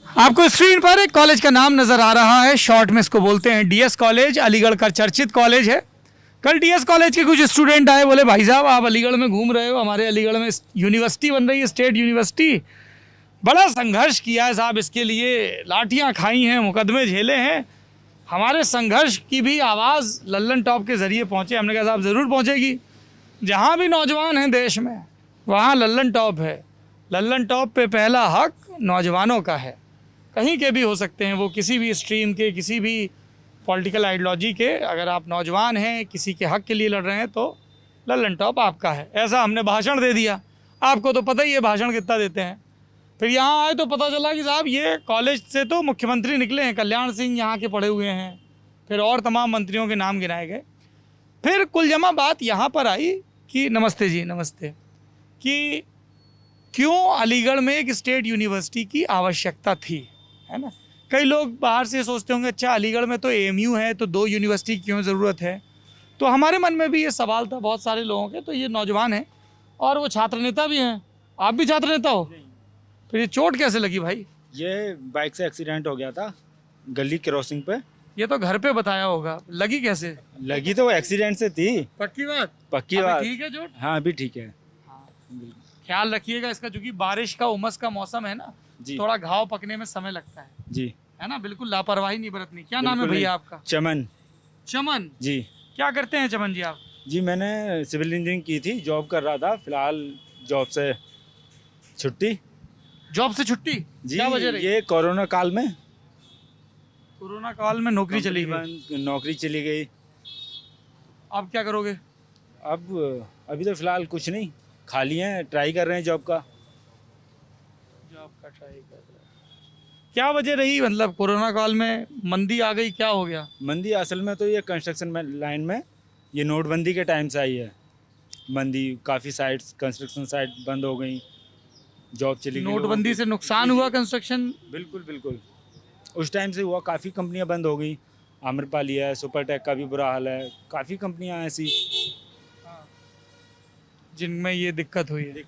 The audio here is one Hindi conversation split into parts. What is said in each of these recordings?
आपको स्क्रीन पर एक कॉलेज का नाम नजर आ रहा है, शॉर्ट में इसको बोलते हैं डीएस कॉलेज। अलीगढ़ का चर्चित कॉलेज है। कल डीएस कॉलेज के कुछ स्टूडेंट आए, बोले भाई साहब आप अलीगढ़ में घूम रहे हो, हमारे अलीगढ़ में यूनिवर्सिटी बन रही है, स्टेट यूनिवर्सिटी, बड़ा संघर्ष किया है साहब इसके लिए, लाठियाँ खाई हैं, मुकदमे झेले हैं, हमारे संघर्ष की भी आवाज़ लल्लन टॉप के ज़रिए पहुँचे। हमने कहा साहब ज़रूर पहुँचेगी, जहाँ भी नौजवान हैं देश में वहाँ लल्लन टॉप है। लल्लन टॉप पे पहला हक नौजवानों का है, कहीं के भी हो सकते हैं वो, किसी भी स्ट्रीम के, किसी भी पॉलिटिकल आइडियोलॉजी के। अगर आप नौजवान हैं, किसी के हक के लिए लड़ रहे हैं तो लल्लन टॉप आपका है। ऐसा हमने भाषण दे दिया, आपको तो पता ही है भाषण कितना देते हैं। फिर यहाँ आए तो पता चला कि साहब ये कॉलेज से तो मुख्यमंत्री निकले हैं, कल्याण सिंह यहाँ के पढ़े हुए हैं, फिर और तमाम मंत्रियों के नाम गिनाए गए। फिर कुल जमा बात यहाँ पर आई कि नमस्ते जी, नमस्ते, कि क्यों अलीगढ़ में एक स्टेट यूनिवर्सिटी की आवश्यकता थी, है ना। कई लोग बाहर से सोचते होंगे अच्छा अलीगढ़ में तो एएमयू है तो 2 यूनिवर्सिटी की क्यों ज़रूरत है। तो हमारे मन में भी ये सवाल था बहुत सारे लोगों के। तो ये नौजवान हैं और वो छात्र नेता भी हैं। आप भी छात्र नेता हो? फिर ये चोट कैसे लगी भाई? ये बाइक से एक्सीडेंट हो गया था गली क्रॉसिंग पे। ये तो घर पे बताया होगा, लगी कैसे? लगी तो एक्सीडेंट से थी। पक्की बात? पक्की बात। ठीक है चोट? हाँ अभी ठीक है। ख्याल रखिएगा इसका, क्योंकि बारिश का उमस का मौसम है ना जी। थोड़ा घाव पकने में समय लगता है जी, है ना। बिल्कुल लापरवाही नहीं बरतनी। क्या नाम है भैया आपका? चमन। चमन जी। क्या करते हैं चमन जी आप? जी मैंने सिविल इंजीनियरिंग की थी, जॉब कर रहा था, फिलहाल जॉब से छुट्टी। जॉब से छुट्टी? जी, क्या वजह रही? ये कोरोना काल में। कोरोना काल में नौकरी चली गई? नौकरी चली गई। अब क्या करोगे? अब अभी तो फिलहाल कुछ नहीं, खाली हैं, ट्राई कर रहे हैं जॉब का। जॉब का ट्राई कर रहे हैं। क्या वजह रही, मतलब कोरोना काल में मंदी आ गई, क्या हो गया? मंदी असल में तो ये कंस्ट्रक्शन में लाइन में ये नोटबंदी के टाइम से आई है मंदी। काफ़ी साइट्स, कंस्ट्रक्शन साइट बंद हो गई, जॉब चली गई। नोटबंदी से नुकसान हुआ कंस्ट्रक्शन? बिल्कुल बिल्कुल, उस टाइम से हुआ। काफ़ी कंपनियां बंद हो गई, आम्रपाली है, सुपरटेक का भी बुरा हाल है, काफ़ी कंपनियां ऐसी जिनमें ये दिक्कत हुई है। है।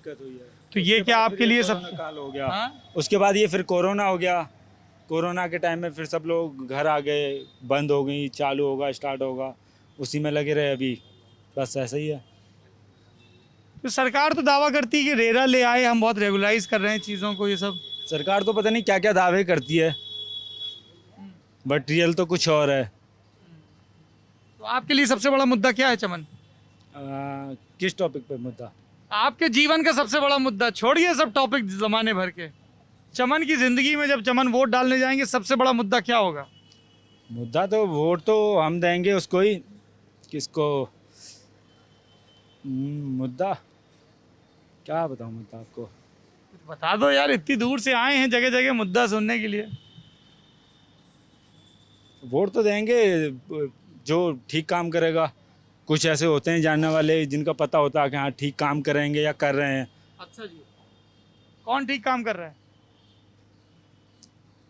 तो ये क्या आपके लिए सब काल हो गया। हाँ? उसके बाद ये फिर कोरोना हो गया। कोरोना के टाइम में फिर सब लोग घर आ गए, बंद हो गई, चालू होगा, स्टार्ट होगा, उसी में लगे रहे अभी, बस ऐसा ही है। तो सरकार तो दावा करती है कि रेरा ले आए, हम बहुत रेगुलाइज कर रहे हैं चीज़ों को, ये सब। सरकार तो पता नहीं क्या क्या दावे करती है, बट रियल तो कुछ और है। तो आपके लिए सबसे बड़ा मुद्दा क्या है चमन? किस टॉपिक पे मुद्दा? आपके जीवन का सबसे बड़ा मुद्दा, छोड़िए सब टॉपिक जमाने भर के, चमन की जिंदगी में जब चमन वोट डालने जाएंगे सबसे बड़ा मुद्दा क्या होगा? मुद्दा तो वोट तो हम देंगे उसको ही। किसको? मुद्दा क्या बताऊं मुद्दा आपको? कुछ बता दो यार, इतनी दूर से आए हैं जगह जगह मुद्दा सुनने के लिए। वोट तो देंगे जो ठीक काम करेगा। कुछ ऐसे होते हैं जानने वाले जिनका पता होता है कि हाँ ठीक काम करेंगे या कर रहे हैं। अच्छा जी, कौन ठीक काम कर रहा है?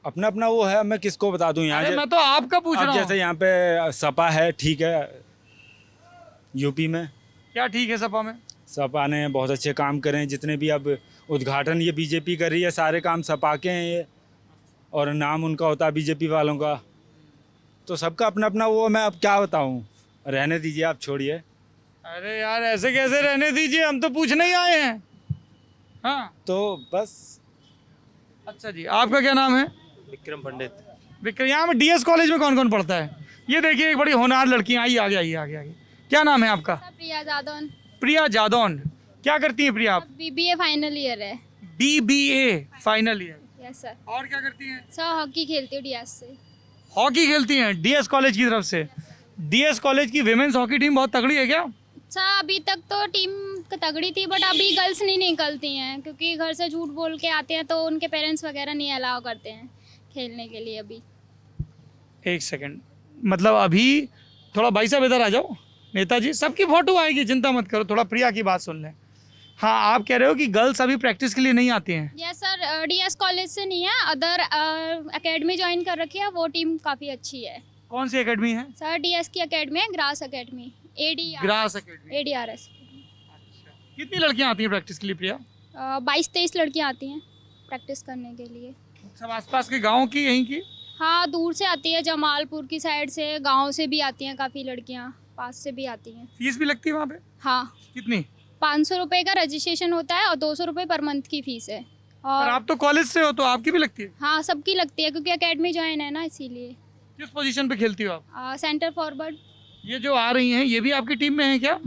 अपना अपना वो है, मैं किसको बता दूं यहाँ। अरे मैं तो आपका पूछ रहा हूँ। जैसे यहाँ पे सपा है, ठीक है, यूपी में। क्या ठीक है सपा में? सपा ने बहुत अच्छे काम करे हैं, जितने भी अब उद्घाटन ये बीजेपी कर रही है, सारे काम सपा के हैं ये, और नाम उनका होता है बीजेपी वालों का। तो सबका अपना अपना वो, मैं अब क्या बताऊं, रहने दीजिए, आप छोड़िए। अरे यार ऐसे कैसे रहने दीजिए, हम तो पूछने ही आए हैं। हाँ तो बस। अच्छा जी, आपका क्या नाम है? विक्रम पंडित। विक्रम। यहाँ में डीएस कॉलेज में कौन कौन पढ़ता है? ये देखिए एक बड़ी होनहार लड़की आई, आगे आइए, आगे आगे। क्या नाम है आपका? प्रिया जादौन। प्रिया जादौन। क्या करती हैं प्रिया आप? बीबीए फाइनल ईयर है। BBA final year. Yes sir. और क्या करती हैं? सर हॉकी खेलती हूँ डीएस से। हॉकी खेलती हैं डीएस कॉलेज की तरफ से? डीएस कॉलेज की विमेंस हॉकी टीम बहुत तगड़ी है क्या? सर अभी तक तो टीम तगड़ी थी, बट अभी गर्ल्स नहीं निकलती हैं क्योंकि घर से झूठ बोल के आते हैं, तो उनके पेरेंट्स वगैरह नहीं अलाउ करते हैं खेलने के लिए अभी। एक सेकंड, मतलब अभी थोड़ा भाई साहब इधर आ जाओ। नेताजी सबकी फोटो आएगी, चिंता मत करो, थोड़ा प्रिया की बात सुन लें। हाँ, आप कह रहे हो कि गर्ल्स अभी प्रैक्टिस के लिए नहीं आती हैं? यस सर, डीएस कॉलेज से नहीं है, अदर एकेडमी ज्वाइन कर रखी है, वो टीम काफ़ी अच्छी है। कौन सी एकेडमी है? सर डीएस की एकेडमी है, ग्रास एकेडमी, ग्रास एकेडमी। एडीआरएस। कितनी लड़कियां आती हैं प्रैक्टिस के लिए प्रिया? 22-23 लड़कियाँ आती हैं प्रैक्टिस करने के लिए। सब आसपास के गाँव की, यहीं की? हाँ, दूर से आती है, जमालपुर की साइड से, गांव से भी आती हैं काफ़ी लड़कियां, पास से भी आती हैं। फीस भी लगती है वहाँ पे? हाँ, कितनी? 500 रुपये का रजिस्ट्रेशन होता है और 200 रुपये पर मंथ की फ़ीस है। और और आप तो कॉलेज से हो तो आपकी भी लगती है? हाँ, सबकी लगती है क्योंकि एकेडमी ज्वाइन है ना, इसीलिए। किस पोजीशन पे खेलती हो आप? Centre forward. ये जो आ रही हैं ये भी आपकी टीम में है क्या?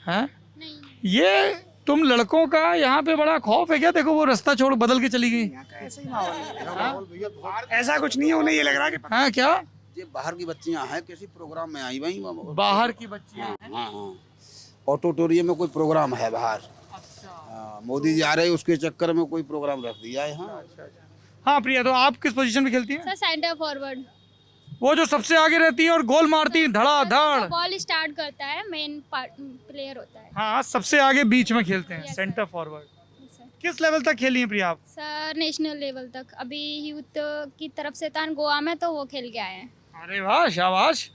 हैं? नहीं, ये तुम लड़कों का यहाँ पे बड़ा खौफ है क्या? देखो वो रास्ता छोड़ बदल के चली गई। ऐसा ही माहौल है। ऐसा कुछ नहीं है, उन्हें ये लग रहा है कि हाँ क्या? ये बाहर की बच्चियां हैं, किसी प्रोग्राम में आई वही बाहर की बच्चियाँ हाँ हैं? हाँ हाँ ऑडिटोरियम में कोई प्रोग्राम है बाहर। अच्छा। हाँ, मोदी जी आ रहे हैं, उसके चक्कर में कोई प्रोग्राम रख दिया है। हाँ हाँ प्रिया, तो आप किस पोजीशन पे खेलती हैं? Sir centre forward. वो जो सबसे आगे रहती है और गोल मारती है धड़ाधड़। बॉल स्टार्ट करता है, मेन प्लेयर होता है। हाँ, सबसे आगे बीच में खेलते हैं, Yes, सेंटर फॉरवर्ड। किस लेवल तक खेली हैं प्रिया आप? सर नेशनल लेवल तक, अभी यूथ की तरफ से था गोवा में, तो वो खेल के आए हैं। अरे वाह, शाबाश।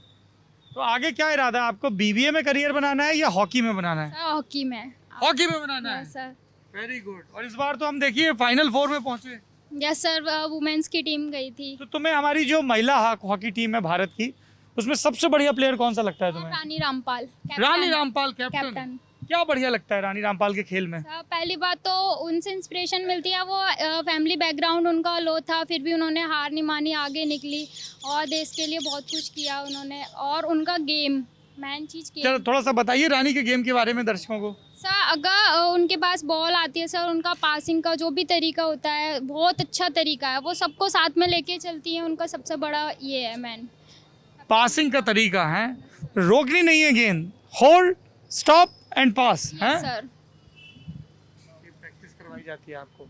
तो आगे क्या इरादा है आपको? बीबीए में करियर बनाना है या हॉकी में बनाना है? सर हॉकी में। हॉकी में बनाना है। Yes sir. Very good. और इस बार तो हम देखिए फाइनल 4 में पहुंचे। यस सर, वुमेन्स की टीम गई थी। तो तुम्हें हमारी जो महिला हॉकी टीम है भारत की, उसमें सबसे बढ़िया प्लेयर कौन सा लगता है तुम्हें? Rani Rampal. Captain. Rani Rampal captain. Captain. क्या बढ़िया लगता है रानी रामपाल के खेल में? सर, पहली बात तो उनसे इंस्पिरेशन मिलती है, वो फैमिली बैकग्राउंड उनका लो था, फिर भी उन्होंने हार नहीं मानी, आगे निकली और देश के लिए बहुत कुछ किया उन्होंने। और उनका गेम, मेन चीज़ चलो गेम। थोड़ा सा बताइए रानी के गेम के बारे में दर्शकों को। सर अगर उनके पास बॉल आती है सर, उनका पासिंग का जो भी तरीका होता है बहुत अच्छा तरीका है, वो सबको साथ में लेके चलती है, उनका सबसे बड़ा ये है मैन। पासिंग का तरीका है, रोकनी नहीं है गेंद, होल्ड, स्टॉप एंड पास है। सर प्रैक्टिस करवाई जाती है आपको।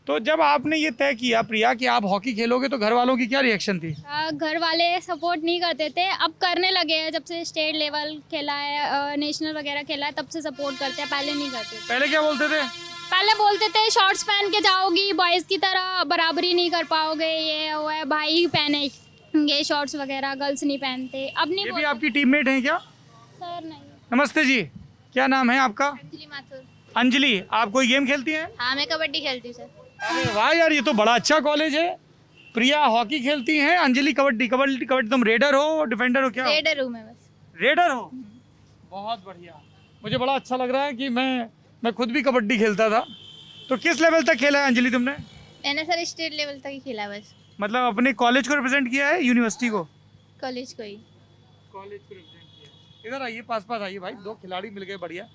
तो जब आपने ये तय किया प्रिया कि आप हॉकी खेलोगे तो घर वालों की क्या रिएक्शन थी? घर वाले सपोर्ट नहीं करते थे, अब करने लगे हैं, जब से स्टेट लेवल खेला है, नेशनल वगैरह खेला है, तब से सपोर्ट करते हैं, पहले नहीं करते थे। पहले क्या बोलते थे? पहले बोलते थे शॉर्ट्स पहन के जाओगी, बॉयज़ की तरह बराबरी नहीं कर पाओगे, ये वो है, भाई पहनेंगे शॉर्ट्स वगैरह, गर्ल्स नहीं पहनते। अब नहीं ये भी बोलते। आपकी टीममेट हैं क्या? सर नहीं। नमस्ते जी, क्या नाम है आपका? अंजलि माथुर। अंजलि, आप कोई गेम खेलती हैं? हाँ, मैं कबड्डी खेलती हूँ सर। अरे वाह यार, ये तो बड़ा अच्छा कॉलेज है। प्रिया हॉकी खेलती हैं, अंजलि कबड्डी। कबड्डी कबड्डी तुम रेडर हो डिफेंडर हो क्या? रेडर हूँ मैं बस। रेडर हो? बहुत बढ़िया। मुझे बड़ा अच्छा लग रहा है कि मैं खुद भी कबड्डी खेलता था। तो किस लेवल तक खेला है अंजलि तुमने? मैंने सर स्टेट लेवल तक ही खेला बस। मतलब अपने कॉलेज को रिप्रेजेंट किया है, यूनिवर्सिटी को? कॉलेज को ही। कॉलेज को रिप्रेजेंट किया। इधर आइए, पास पास आइए भाई, दो खिलाड़ी मिल गए, बढ़िया।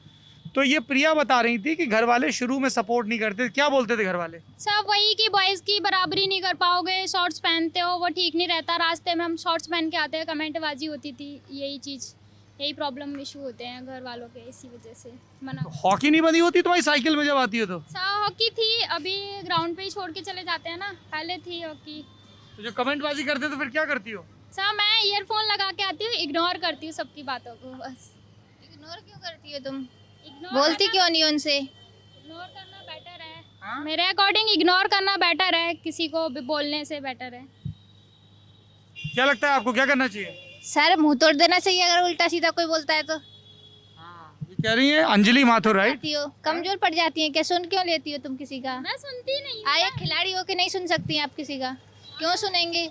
तो ये प्रिया बता रही थी कि घर वाले शुरू में सपोर्ट नहीं करते। क्या बोलते थे घर वाले? सब वही कि बॉयज़ की बराबरी नहीं कर पाओगे, शॉर्ट्स पहनते हो, वो ठीक नहीं रहता, रास्ते में हम शॉर्ट्स पहन के आते हैं, कमेंटबाजी होती थी, यही चीज़, यही प्रॉब्लम इशू होते हैं घर वालों के, इसी वजह से मना। तो हॉकी नहीं बनी होती तुम्हारी साइकिल में जब आती हो तो? सर हॉकी थी, अभी ग्राउंड पे ही छोड़ के चले जाते हैं ना, पहले थी हॉकी। तो जो कमेंटबाजी करते तो फिर क्या करती हो? सर मैं ईयरफोन लगा के आती हूँ, इग्नोर करती हूँ सबकी बातों को बस। इग्नोर क्यों करती हो तुम? इग्नोर बोलती क्यों नहीं उनसे? इग्नोर करना बेटर है। हाँ? मेरे अकॉर्डिंग इग्नोर करना बेटर है, किसी को भी बोलने से बेटर है। क्या लगता है आपको, क्या करना चाहिए? सर मुंह तोड़ देना चाहिए अगर उल्टा सीधा कोई बोलता है तो। ये कह रही है अंजलि माथुर, राइट? जाती हो, कमजोर पड़ जाती है क्या? सुन क्यों लेती हो तुम किसी का? मैं सुनती नहीं हूँ। आए खिलाड़ी हो के नहीं सुन सकती हैं आप किसी का? क्यों सुनेंगे?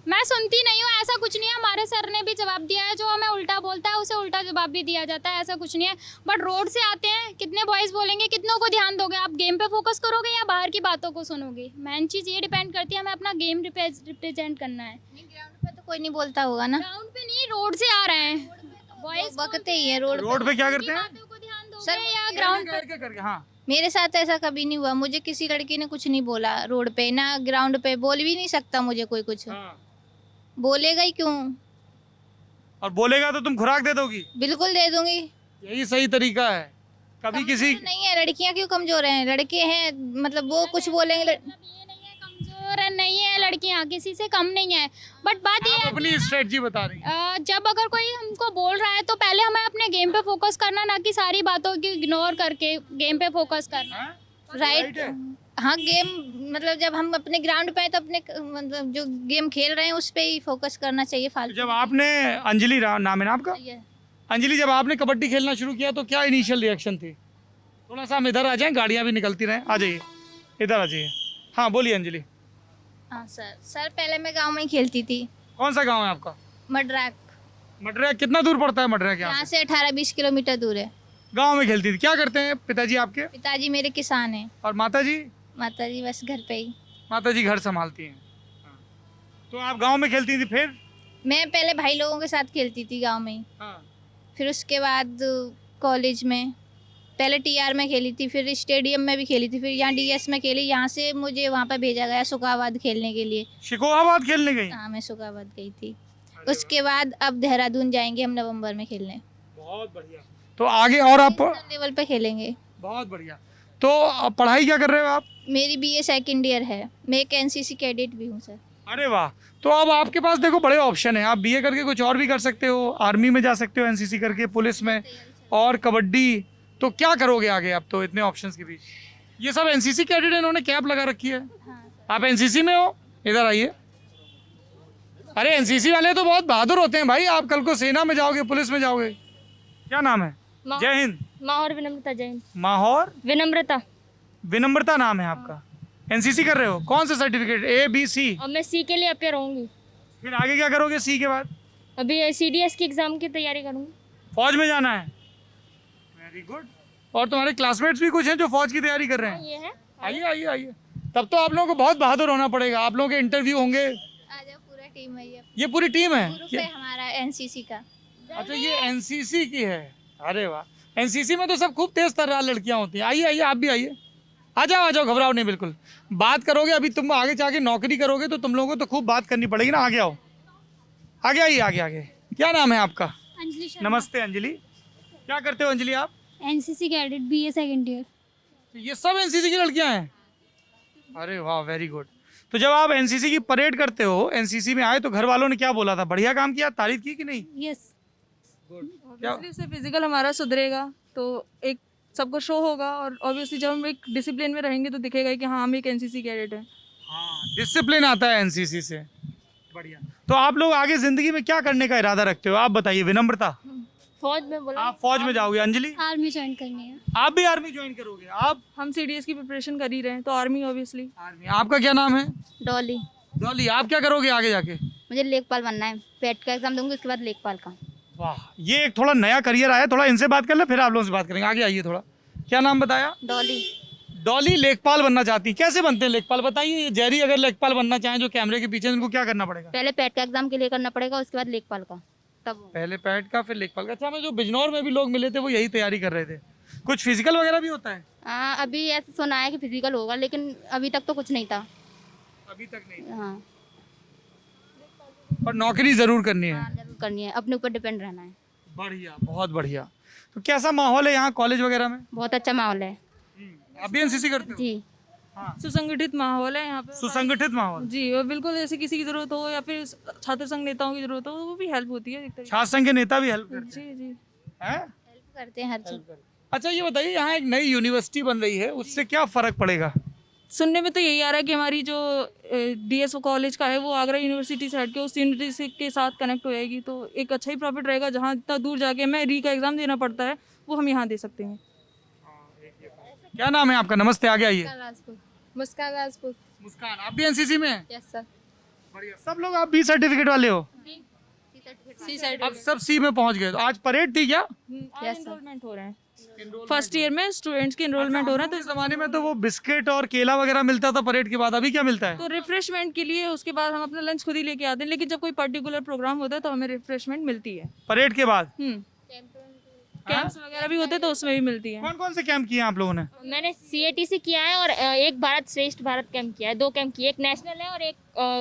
मैं सुनती नहीं हूँ, ऐसा कुछ नहीं है। हमारे सर ने भी जवाब दिया है, जो हमें उल्टा बोलता है उसे उल्टा जवाब भी दिया जाता है, ऐसा कुछ नहीं है। बट रोड से आते हैं, कितने बॉयज़ बोलेंगे, कितनों को ध्यान दोगे आप? गेम पे फोकस करोगे या बाहर की बातों को सुनोगे? मेन चीज़ ये डिपेंड करती है, हमें अपना गेम रिप्रेजेंट करना है। ग्राउंड पे तो कोई नहीं बोलता होगा ना? ग्राउंड पे नहीं, रोड से आ रहे हैं बॉयज़। बकते ही है रोड रोड पे क्या करते हैं? बातों को ध्यान दोगे सर, या ग्राउंड पे? करके, हाँ। मेरे साथ ऐसा कभी नहीं हुआ, मुझे किसी लड़की ने कुछ नहीं बोला रोड पे, ना ग्राउंड पे, बोल भी नहीं सकता मुझे कोई कुछ। हाँ। बोलेगा ही क्यों? और बोलेगा तो तुम खुराक दे दोगी? बिल्कुल दे दूंगी। यही सही तरीका है। कभी किसी कमजोर नहीं है, लड़कियां क्यों कमजोर हैं? लड़के हैं, मतलब वो कुछ बोलेंगे मतलब ये नहीं है कमजोर है, नहीं है लड़कियां, किसी से कम नहीं है। बट बात ये आप है अपनी स्ट्रेटजी बता रही हैं। जब अगर कोई हमको बोल रहा है तो पहले हमें अपने गेम पे फोकस करना, ना कि सारी बातों की इग्नोर करके गेम पे फोकस करना। हाँ? राइट है। हाँ, गेम मतलब जब हम अपने ग्राउंड पे हैं तो अपने मतलब जो गेम खेल रहे हैं उस पे ही फोकस करना चाहिए तो फालतू। जब आपने अंजलि नाम है ना आपका? ये अंजलि, जब आपने कबड्डी खेलना शुरू किया तो क्या इनिशियल रिएक्शन थी? थोड़ा सा हम इधर आ जाएं, गाड़ियाँ भी निकलती रहें। आ जाइए, इधर आ जाइए। हाँ बोलिए अंजलि। हाँ सर पहले मैं गांव में ही खेलती थी। कौन सा गांव है आपका? मडराक। मडरैक कितना दूर पड़ता है? मडरैक यहाँ यहाँ से 18-20 किलोमीटर दूर है। गांव में खेलती थी। क्या करते हैं पिताजी आपके? पिताजी मेरे किसान हैं। और माता जी? माता जी बस घर पे ही। माता जी घर संभालती हैं। हाँ। तो आप गांव में खेलती थी, फिर? मैं पहले भाई लोगों के साथ खेलती थी गांव में ही। हाँ। फिर उसके बाद कॉलेज में पहले टीआर में खेली थी, फिर स्टेडियम में भी खेली थी, फिर यहाँ डीएस में खेली। यहाँ से मुझे वहाँ पर भेजा गया सुखाबाद खेलने के लिए। शिकोहाबाद खेलने गई? हाँ मैं सुखाबाद गई थी। उसके बाद अब देहरादून जाएंगे हम नवंबर में खेलने। बहुत बढ़िया। तो आगे और आप? लेवल पे खेलेंगे। बहुत बढ़िया। तो अब पढ़ाई क्या कर रहे हो आप? मेरी बीए सेकंड ईयर है। मैं एक एनसीसी कैडेट भी हूँ सर। अरे वाह। तो अब आपके पास देखो बड़े ऑप्शन है। आप बीए करके कुछ और भी कर सकते हो, आर्मी में जा सकते हो, एनसीसी करके पुलिस में, और कबड्डी। तो क्या करोगे आगे? अब तो इतने ऑप्शंस के बीच ये सब एनसीसी कैडेट, इन्होंने कैप लगा रखी है। आप एनसीसी में हो? इधर आइए। अरे एनसीसी वाले तो बहुत बहादुर होते हैं भाई। आप कल को सेना में जाओगे, पुलिस में जाओगे। क्या नाम है? जय हिंद। माहौर विनम्रता जैन। माहौर विनम्रता। विनम्रता नाम है आपका। एनसीसी कर रहे हो? कौन सा सर्टिफिकेट? A B C? और मैं सी के लिए अपेयर होंगी। फिर आगे क्या करोगे सी के बाद? अभी सीडीएस की एग्जाम की तैयारी करूंगी। फौज में जाना है? Very good. और तुम्हारे क्लासमेट्स भी कुछ हैं जो फौज की तैयारी कर रहे हैं? ये है। आइए आइए आइए। तब तो आप लोगों को बहुत बहादुर होना पड़ेगा। आप लोगों के इंटरव्यू होंगे। आजा पूरा टीम है ये पूरी टीम है? ग्रुप है हमारा एनसीसी का। अच्छा ये एनसीसी की है। अरे वाह। एनसीसी में तो सब खूब तेज तर्रार लड़कियां होती हैं। आइए आइए, आप भी आइए। आ जाओ, घबराओ नहीं बिल्कुल। बात करोगे, अभी तुम आगे जाके नौकरी करोगे तो तुम लोगों को तो खूब बात करनी पड़ेगी ना। आगे आओ, आगे आइए, आगे आगे। क्या नाम है आपका? अंजलि शर्मा। नमस्ते अंजलि। क्या करते हो अंजलि आप? NCC cadet BA second year. तो ये सब एनसीसी की लड़कियां हैं? अरे वाह, वेरी गुड। तो जब आप एनसीसी की परेड करते हो, एनसीसी में आए, तो घर वालों ने क्या बोला था? बढ़िया काम किया, तारीफ की कि नहीं? यस। क्या? इससे फिजिकल हमारा सुधरेगा तो एक सबको शो होगा, और ऑब्वियसली जब हम एक डिसिप्लिन में रहेंगे तो दिखेगा कि हाँ हम एक एनसीसी कैडेट हैं। हाँ, डिसिप्लिन आता है एनसीसी से। बढ़िया। तो आप लोग आगे जिंदगी में क्या करने का इरादा रखते हो? आप बताइए। विनम्रता? फौज में बोला। आप फौज में जाओगे। अंजलि? आर्मी ज्वाइन करनी है। आप भी आर्मी ज्वाइन करोगे? आप? हम सीडीएस की प्रिपरेशन कर ही रहे हैं तो आर्मी ऑब्वियसली। आर्मी। आपका क्या नाम है? डॉली। डॉली, आप क्या करोगे आगे जाके? मुझे लेखपाल बनना है। पेट का एग्जाम दूंगी, उसके बाद लेखपाल का। वाह, ये एक थोड़ा नया करियर आया। थोड़ा इनसे बात कर ले, फिर आप लोगों से बात करेंगे। आगे आइए थोड़ा। क्या नाम बताया? डॉली। डॉली लेखपाल बनना चाहती। कैसे बनते हैं लेखपाल, बताइए। जेरी अगर लेखपाल बनना चाहें जो कैमरे के पीछे, उनको क्या करना पड़ेगा? पहले पेट का एग्जाम के लिए करना पड़ेगा, उसके बाद लेखपाल का, तब। पहले पैट का, फिर लेखपाल का। अच्छा, हमें जो बिजनौर में भी लोग मिले थे वो यही तैयारी कर रहे थे। कुछ फिजिकल वगैरह भी होता है? अभी ऐसे सुना है कि फिजिकल होगा, लेकिन अभी तक तो कुछ नहीं था। अभी तक नहीं। हाँ, पर नौकरी जरूर करनी है। जरूर करनी है, अपने ऊपर डिपेंड रहना है। बढ़िया, बहुत बढ़िया। तो कैसा माहौल है यहाँ कॉलेज वगैरह में? बहुत अच्छा माहौल है आप भी एनसीसी करते हो? जी। सुसंगठित माहौल है यहाँ पे। सुसंगठित माहौल? जी, और बिल्कुल जैसे किसी की जरूरत हो या फिर छात्र संघ नेताओं की जरूरत हो तो वो भी हेल्प होती है एक तरीके छात्र संघ के नेता भी हेल्प करते से। जी जी। हैं? हेल्प करते हैं हर चीज। अच्छा ये बताइए, यहाँ एक नई यूनिवर्सिटी बन रही है, उससे क्या फर्क पड़ेगा? सुनने में तो यही आ रहा है कि हमारी जो डीएसओ कॉलेज का है वो आगरा यूनिवर्सिटी से हट के उस यूनिवर्सिटी के साथ कनेक्ट हो जाएगी, तो एक अच्छा ही प्रॉफिट रहेगा। जहाँ इतना दूर जाके मैं री का एग्ज़ाम देना पड़ता है वो हम यहाँ दे सकते हैं। क्या नाम है आपका? नमस्ते, आगे आइए। मुस्कान राजपूत। मुस्कान, आप भी एनसीसी में हैं? Yes sir. बढ़िया। सब लोग आप बी सर्टिफिकेट वाले हो? सी साइड अब सब सी में पहुंच गए। तो आज परेड थी क्या? एनरोलमेंट हो रहे हैं। फर्स्ट ईयर में स्टूडेंट्स के एनरोलमेंट हो रहे हैं, तो इस जमाने में तो वो बिस्किट और केला वगैरह मिलता था परेड के बाद। अभी क्या मिलता है? तो रिफ्रेशमेंट के लिए उसके बाद हम अपना लंच खुद ही लेके आते हैं, लेकिन जब कोई पर्टिकुलर प्रोग्राम होता है तो हमें रिफ्रेशमेंट मिलती है। परेड के बाद कैंप्स वगैरह भी होते हैं तो उसमें भी मिलती है। कौन कौन से कैंप किए हैं आप लोगों ने? मैंने सीएटीसी किया है और एक भारत श्रेष्ठ भारत कैंप किया है। 2 कैंप किए, एक नेशनल है और एक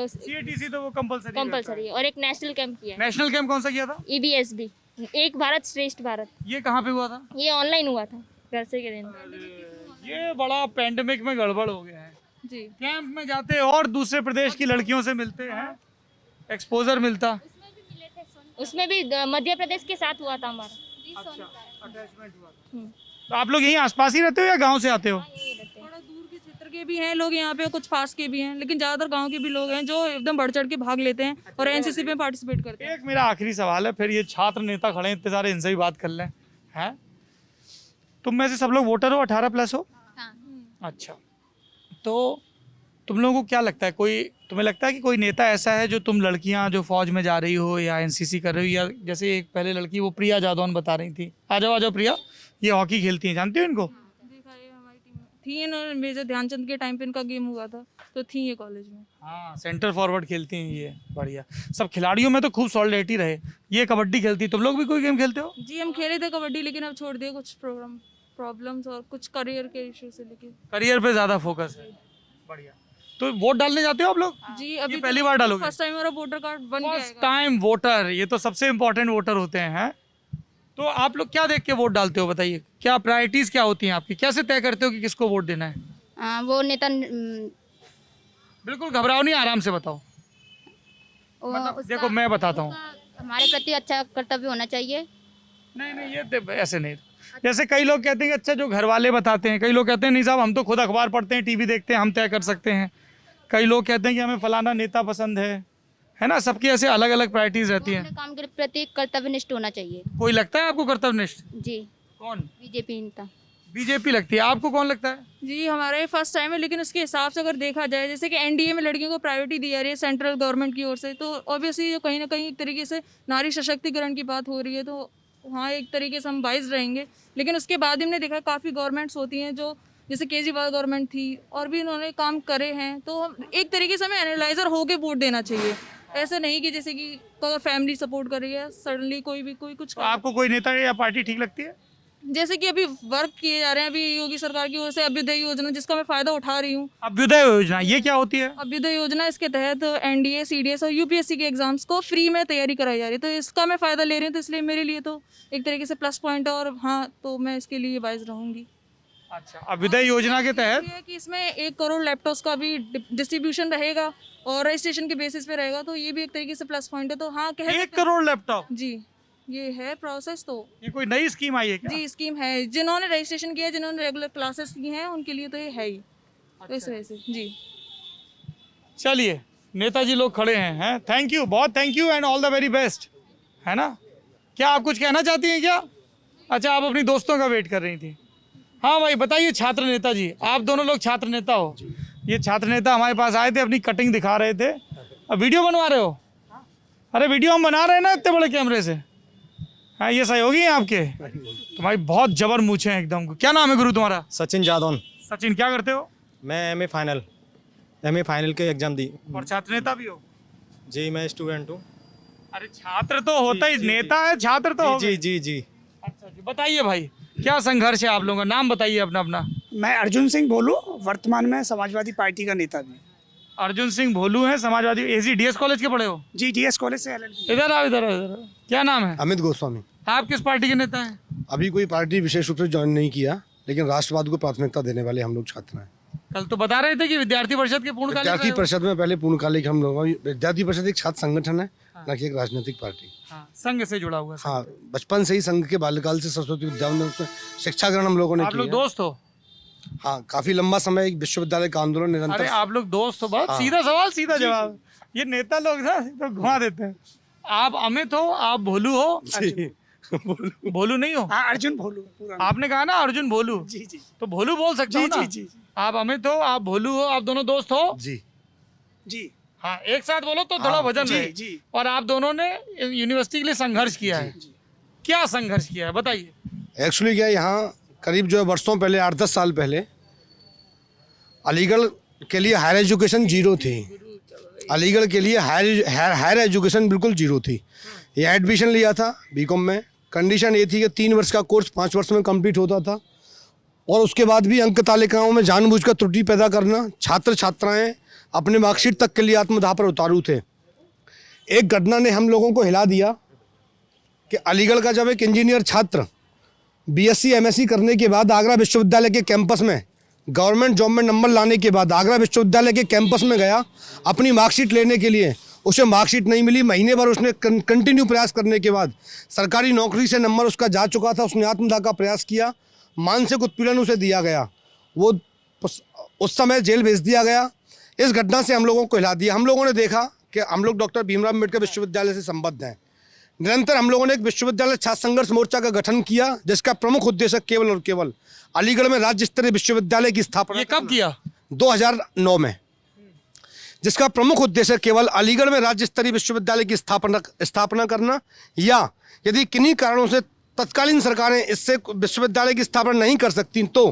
सीएटीसी तो वो कंपलसरी कंपलसरी है, और एक नेशनल कैंप किया है। नेशनल कैंप कौन सा किया था? ईबीएसबी, एक भारत श्रेष्ठ भारत। ये कहाँ पे हुआ था? ये ऑनलाइन हुआ था, घर से के दिन। ये बड़ा पेंडेमिक में गड़बड़ हो गया है। जी। कैंप में जाते और दूसरे प्रदेश की लड़कियों से मिलते हैं, एक्सपोजर मिलता। उसमें भी मध्य प्रदेश के साथ हुआ था हमारा। अटैचमेंट हुआ। तो आप लोग यहीं आसपास ही रहते हो या गांव से आते हो? थोड़ा दूर के क्षेत्र के भी हैं लोग यहाँ पे, कुछ पास के भी हैं, लेकिन ज़्यादातर गांव के भी लोग हैं जो एकदम बढ़ चढ़ के भाग लेते हैं और एनसीसी में पार्टिसिपेट करते हैं। एक मेरा आखिरी सवाल है, फिर ये छात्र नेता खड़े हैं इतने सारे, इनसे भी बात कर लें। हैं तुम में से सब लोग वोटर हो, 18+ हो? हाँ। अच्छा, तो तुम लोगों को क्या लगता है, कोई तुम्हें लगता है कि कोई नेता ऐसा है जो तुम लड़कियां जो फौज में जा रही हो या एनसीसी कर रही हो, या जैसे एक पहले लड़की वो प्रिया जादौन बता रही थी, आ जाओ प्रिया, ये हॉकी खेलती हैं, जानती हो इनको? देखा है हमारी टीम में थी, इन्होंने मेजर ध्यानचंद के टाइम पे इनका गेम हुआ था तो थी ये कॉलेज में। हाँ, सेंटर फॉरवर्ड खेलती हैं ये, बढ़िया। सब खिलाड़ियों में तो खूब सॉलिडेरिटी रहे। ये कबड्डी खेलती, तुम लोग भी कोई गेम खेलते हो? जी हम खेले थे कबड्डी, लेकिन अब छोड़ दिए, कुछ प्रॉब्लम्स और कुछ करियर के इशू से। लेकिन करियर पे ज़्यादा फोकस है, बढ़िया। तो वोट डालने जाते हो आप लोग? जी अभी पहली बार डालोगे? फर्स्ट टाइम मेरा वोटर कार्ड बन गया फर्स्ट टाइम वोटर, ये तो सबसे इम्पोर्टेंट वोटर होते हैं। तो आप लोग क्या देख के वोट डालते हो, बताइए? क्या प्रायोरिटीज़ क्या होती हैं आपकी? कैसे तय करते हो कि किसको वोट देना है? वो नेता बिल्कुल घबराओ नहीं, आराम से बताओ। मतलब देखो मैं बताता हूँ, हमारे प्रति अच्छा कर्तव्य होना चाहिए। नहीं ये ऐसे नहीं। जैसे कई लोग कहते हैं कि अच्छा जो घर वाले बताते हैं, कई लोग कहते हैं नहीं साहब हम तो खुद अखबार पढ़ते हैं, टीवी देखते हैं, हम तय कर सकते हैं। कई लोग कहते हैं कि हमें फलाना नेता पसंद है ना, सबकी ऐसे अलग अलग प्रायोरिटीज रहती हैं। अपने काम के प्रति कर्तव्यनिष्ठ होना चाहिए। कोई लगता है आपको कर्तव्यनिष्ठ? जी। कौन? बीजेपी नेता। बीजेपी लगती है, आपको कौन लगता है? जी हमारा ये फर्स्ट टाइम है, लेकिन उसके हिसाब से अगर देखा जाए, जैसे कि एनडीए में लड़कियों को प्रायोरिटी दी जा रही है सेंट्रल गवर्नमेंट की ओर से, तो ऑब्वियसली कहीं ना कहीं एक तरीके से नारी सशक्तिकरण की बात हो रही है, तो हाँ एक तरीके से हम बाइज रहेंगे। लेकिन उसके बाद हमने देखा काफ़ी गवर्नमेंट्स होती हैं जो, जैसे केजरीवाल गवर्नमेंट थी और भी इन्होंने काम करे हैं, तो एक तरीके से हमें एनालाइजर होके वोट देना चाहिए। ऐसा नहीं कि जैसे कि अगर फैमिली सपोर्ट कर रही है सडनली कोई कुछ तो आपको कोई नेता या पार्टी ठीक लगती है? जैसे कि अभी वर्क किए जा रहे हैं, अभी योगी सरकार की ओर से अभ्युदय योजना, जिसका मैं फ़ायदा उठा रही हूँ। अभ्युदय योजना ये क्या होती है? अभ्युदय योजना, इसके तहत एनडीए, सीडीएस और यूपीएससी के एग्जाम्स को फ्री में तैयारी कराई जा रही है, तो इसका मैं फ़ायदा ले रही हूँ, तो इसलिए मेरे लिए तो एक तरीके से प्लस पॉइंट है। और हाँ, तो मैं इसके लिए वाइज रहूँगी। अच्छा, अभ्युदय योजना के तहत ये है कि इसमें 1 करोड़ लैपटॉप्स का भी डिस्ट्रीब्यूशन रहेगा और रजिस्ट्रेशन के बेसिस पे रहेगा, तो ये भी एक तरीके से प्लस पॉइंट है। तो हाँ, 1 करोड़ लैपटॉप, जी ये है प्रोसेस। तो ये कोई नई स्कीम आई है क्या? जी स्कीम है, जिन्होंने रजिस्ट्रेशन किया है, जिन्होंने रेगुलर क्लासेस की हैं, उनके लिए तो ये है ही। तो इस वजह से जी चलिए, नेताजी लोग खड़े हैं। थैंक यू, बहुत thank you and all the very best, है ना? क्या आप कुछ कहना चाहती हैं क्या? अच्छा, आप अपनी दोस्तों का वेट कर रही थी। हाँ भाई बताइए, छात्र नेता जी, आप दोनों लोग छात्र नेता हो। ये छात्र नेता हमारे पास आए थे, अपनी कटिंग दिखा रहे थे। अब वीडियो बनवा रहे हो? अरे वीडियो हम बना रहे हैं ना इतने बड़े कैमरे से। हाँ, ये सहयोगी हैं आपके? तुम्हारी बहुत जबर मूछें हैं एकदम। क्या नाम है गुरु तुम्हारा? सचिन जादौन। सचिन, क्या करते हो? मैं एमए फाइनल के एग्जाम दी। और छात्र नेता भी हो? जी मैं स्टूडेंट हूँ। अरे छात्र तो होता ही, नेता है छात्र तो हो। जी जी जी। अच्छा जी, बताइए भाई क्या संघर्ष है आप लोगों का? नाम बताइए अपना अपना। मैं अर्जुन सिंह भोलू, वर्तमान में समाजवादी पार्टी का नेता भी। अर्जुन सिंह भोलू हैं, समाजवादी। एसी डीएस कॉलेज के पढ़े हो? जी, डीएस कॉलेज से LLB। इधर आओ, इधर आओ, इधर आओ। क्या नाम है? अमित गोस्वामी। आप किस पार्टी के नेता हैं? अभी कोई पार्टी विशेष रूप से ज्वाइन नहीं किया, लेकिन राष्ट्रवाद को प्राथमिकता देने वाले हम लोग छात्र हैं। कल तो बता रहे थे कि विद्यार्थी परिषद के पूर्णकालिक विद्यार्थी परिषद में पहले पूर्णकालिक हम लोग, विद्यार्थी परिषद एक छात्र संगठन है, न कि एक राजनीतिक पार्टी। हाँ, संघ से जुड़ा हुआ है। हाँ, बचपन से ही संघ के बाल्यकाल से सरस्वती विद्यालय में शिक्षा ग्रहण हम लोगों ने आप लोग किया। दोस्त हो? हाँ, काफी लंबा समय एक विश्वविद्यालय का आंदोलन अरे निरंतर। आप लोग दोस्त हो? बहुत सीधा सवाल सीधा जवाब। ये नेता लोग ना तो घुमा देते हैं। आप अमित हो, आप भोलू हो? भोलू नहीं हो? हाँ, अर्जुन भोलू पूरा। आपने कहा ना अर्जुन भोलू। जी जी तो भोलू बोल सकते हो जी ना? जी जी आप अमित हो, आप भोलू हो, आप दोनों दोस्त हो? जी जी। हाँ, एक साथ बोलो तो थोड़ा वजन जी रहे। जी। और आप दोनों ने यूनिवर्सिटी के लिए संघर्ष किया है। क्या संघर्ष किया है बताइए? एक्चुअली क्या है, यहाँ करीब जो है वर्षों पहले, 8-10 साल पहले अलीगढ़ के लिए हायर एजुकेशन जीरो थी। अलीगढ़ के लिए हायर एजुकेशन बिल्कुल जीरो थी। ये एडमिशन लिया था बीकॉम में, कंडीशन ये थी कि 3 वर्ष का कोर्स 5 वर्ष में कंप्लीट होता था, और उसके बाद भी अंक तालिकाओं में जानबूझकर त्रुटि पैदा करना। छात्र छात्राएं अपने मार्कशीट तक के लिए आत्मदाह पर उतारू थे। एक घटना ने हम लोगों को हिला दिया कि अलीगढ़ का जब एक इंजीनियर छात्र बीएससी एमएससी करने के बाद आगरा विश्वविद्यालय के कैंपस में गवर्नमेंट जॉब में नंबर लाने के बाद आगरा विश्वविद्यालय के कैंपस में गया अपनी मार्कशीट लेने के लिए, उसे मार्कशीट नहीं मिली। महीने भर उसने कंटिन्यू प्रयास करने के बाद सरकारी नौकरी से नंबर उसका जा चुका था। उसने आत्मदाह का प्रयास किया, मानसिक उत्पीड़न उसे दिया गया। वो उस समय जेल भेज दिया गया। इस घटना से हम लोगों को हिला दिया। हम लोगों ने देखा कि हम लोग डॉक्टर भीमराव अम्बेडकर विश्वविद्यालय से संबद्ध हैं। निरंतर हम लोगों ने एक विश्वविद्यालय छात्र संघर्ष मोर्चा का गठन किया, जिसका प्रमुख उद्देश्य केवल और केवल अलीगढ़ में राज्य स्तरीय विश्वविद्यालय की स्थापना। ये कब किया? 2009 में। जिसका प्रमुख उद्देश्य केवल अलीगढ़ में राज्य स्तरीय विश्वविद्यालय की स्थापना करना, या यदि किन्हीं कारणों से तत्कालीन सरकारें इससे विश्वविद्यालय की स्थापना नहीं कर सकती तो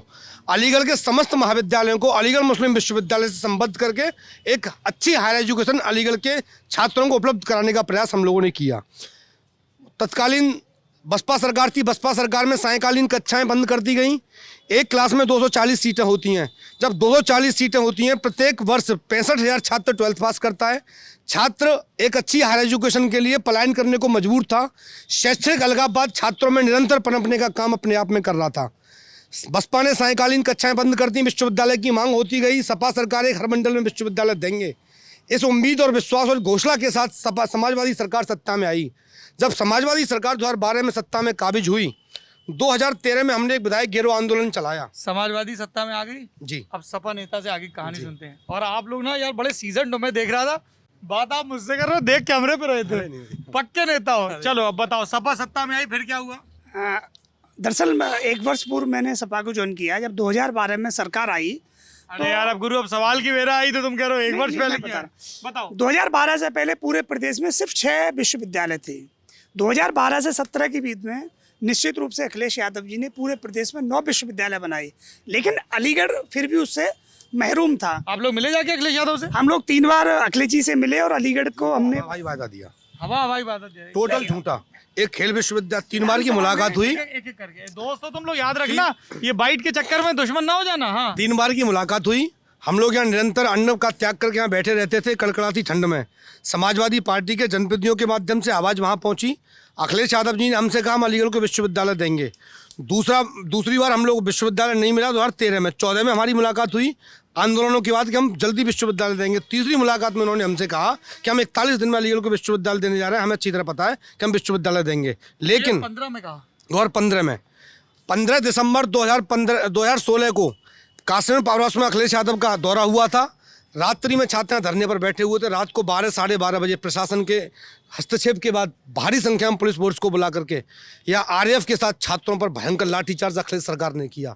अलीगढ़ के समस्त महाविद्यालयों को अलीगढ़ मुस्लिम विश्वविद्यालय से संबद्ध करके एक अच्छी हायर एजुकेशन अलीगढ़ के छात्रों को उपलब्ध कराने का प्रयास हम लोगों ने किया। तत्कालीन बसपा सरकार थी। बसपा सरकार में सायंकालीन कक्षाएं बंद कर दी गई। एक क्लास में 240 सीटें होती हैं। जब 240 सीटें होती हैं, प्रत्येक वर्ष 65,000 छात्र 12th पास करता है। छात्र एक अच्छी हायर एजुकेशन के लिए पलायन करने को मजबूर था। शैक्षणिक अलगाववाद छात्रों में निरंतर पनपने का काम अपने आप में कर रहा था। बसपा ने सायंकालीन कक्षाएं बंद कर दी। विश्वविद्यालय की मांग होती गई। सपा सरकार एक हर मंडल में विश्वविद्यालय देंगे, इस उम्मीद और विश्वास और घोषणा के साथ समाजवादी सरकार सत्ता में आई। जब समाजवादी सरकार 2012 में सत्ता में काबिज हुई, 2013 में हमने एक विधायक घेरो आंदोलन चलाया। समाजवादी सत्ता में आ गई जी। अब सपा नेता से आगे कहानी सुनते हैं। और आप लोग ना यार बड़े सीजन, मैं देख रहा था, बात आप मुझसे कर रहे हो, देख कैमरे पे रहे थे, पक्के नेता हो। चलो अब बताओ, सपा सत्ता में आई, फिर क्या हुआ? दरअसल एक वर्ष पूर्व मैंने सपा को ज्वाइन किया। जब 2012 में सरकार आई। अरे यार अब गुरु, अब सवाल की बेरा आई तो तुम कह रहे हो एक वर्ष पहले क्या? बताओ। 2012 से पहले पूरे प्रदेश में सिर्फ 6 विश्वविद्यालय थे। 2012 से 17 के बीच में निश्चित रूप से अखिलेश यादव जी ने पूरे प्रदेश में 9 विश्वविद्यालय बनाए, लेकिन अलीगढ़ फिर भी उससे महरूम था। आप लोग मिले जाके अखिलेश यादव से? हम लोग 3 बार अखिलेश जी से मिले और अलीगढ़ को हमने हवाई वादा दिया। हवाई वादा दिया, टोटल झूठा। एक खेल विश्वविद्यालय 3 बार की मुलाकात हुई। एक एक करके दोस्तों तुम लोग याद रखना, ये बाइट के चक्कर में दुश्मन ना हो जाना। हाँ, 3 बार की मुलाकात हुई। हम लोग यहाँ निरंतर अन्न का त्याग करके यहाँ बैठे रहते थे कड़कड़ाती ठंड में। समाजवादी पार्टी के जनप्रतिनिधियों के माध्यम से आवाज़ वहाँ पहुँची। अखिलेश यादव जी ने हमसे कहा हम अलीगढ़ को विश्वविद्यालय देंगे। दूसरी बार हम लोग विश्वविद्यालय नहीं मिला 2013 में। 14 में हमारी मुलाकात हुई आंदोलनों के बाद कि हम जल्दी विश्वविद्यालय देंगे। तीसरी मुलाकात में उन्होंने हमसे कहा कि हम 41 दिन में अलीगढ़ को विश्वविद्यालय देने जा रहे हैं, हमें अच्छी तरह पता है कि हम विश्वविद्यालय देंगे। लेकिन 15 में कहा, 2015 में 15 दिसंबर 2016 को कासिम पावरहाउस में अखिलेश यादव का दौरा हुआ था। रात्रि में छात्र धरने पर बैठे हुए थे। रात को 12 साढ़े 12 बजे प्रशासन के हस्तक्षेप के बाद भारी संख्या में पुलिस फोर्स को बुला करके या आरएएफ के साथ छात्रों पर भयंकर लाठीचार्ज अखिलेश सरकार ने किया।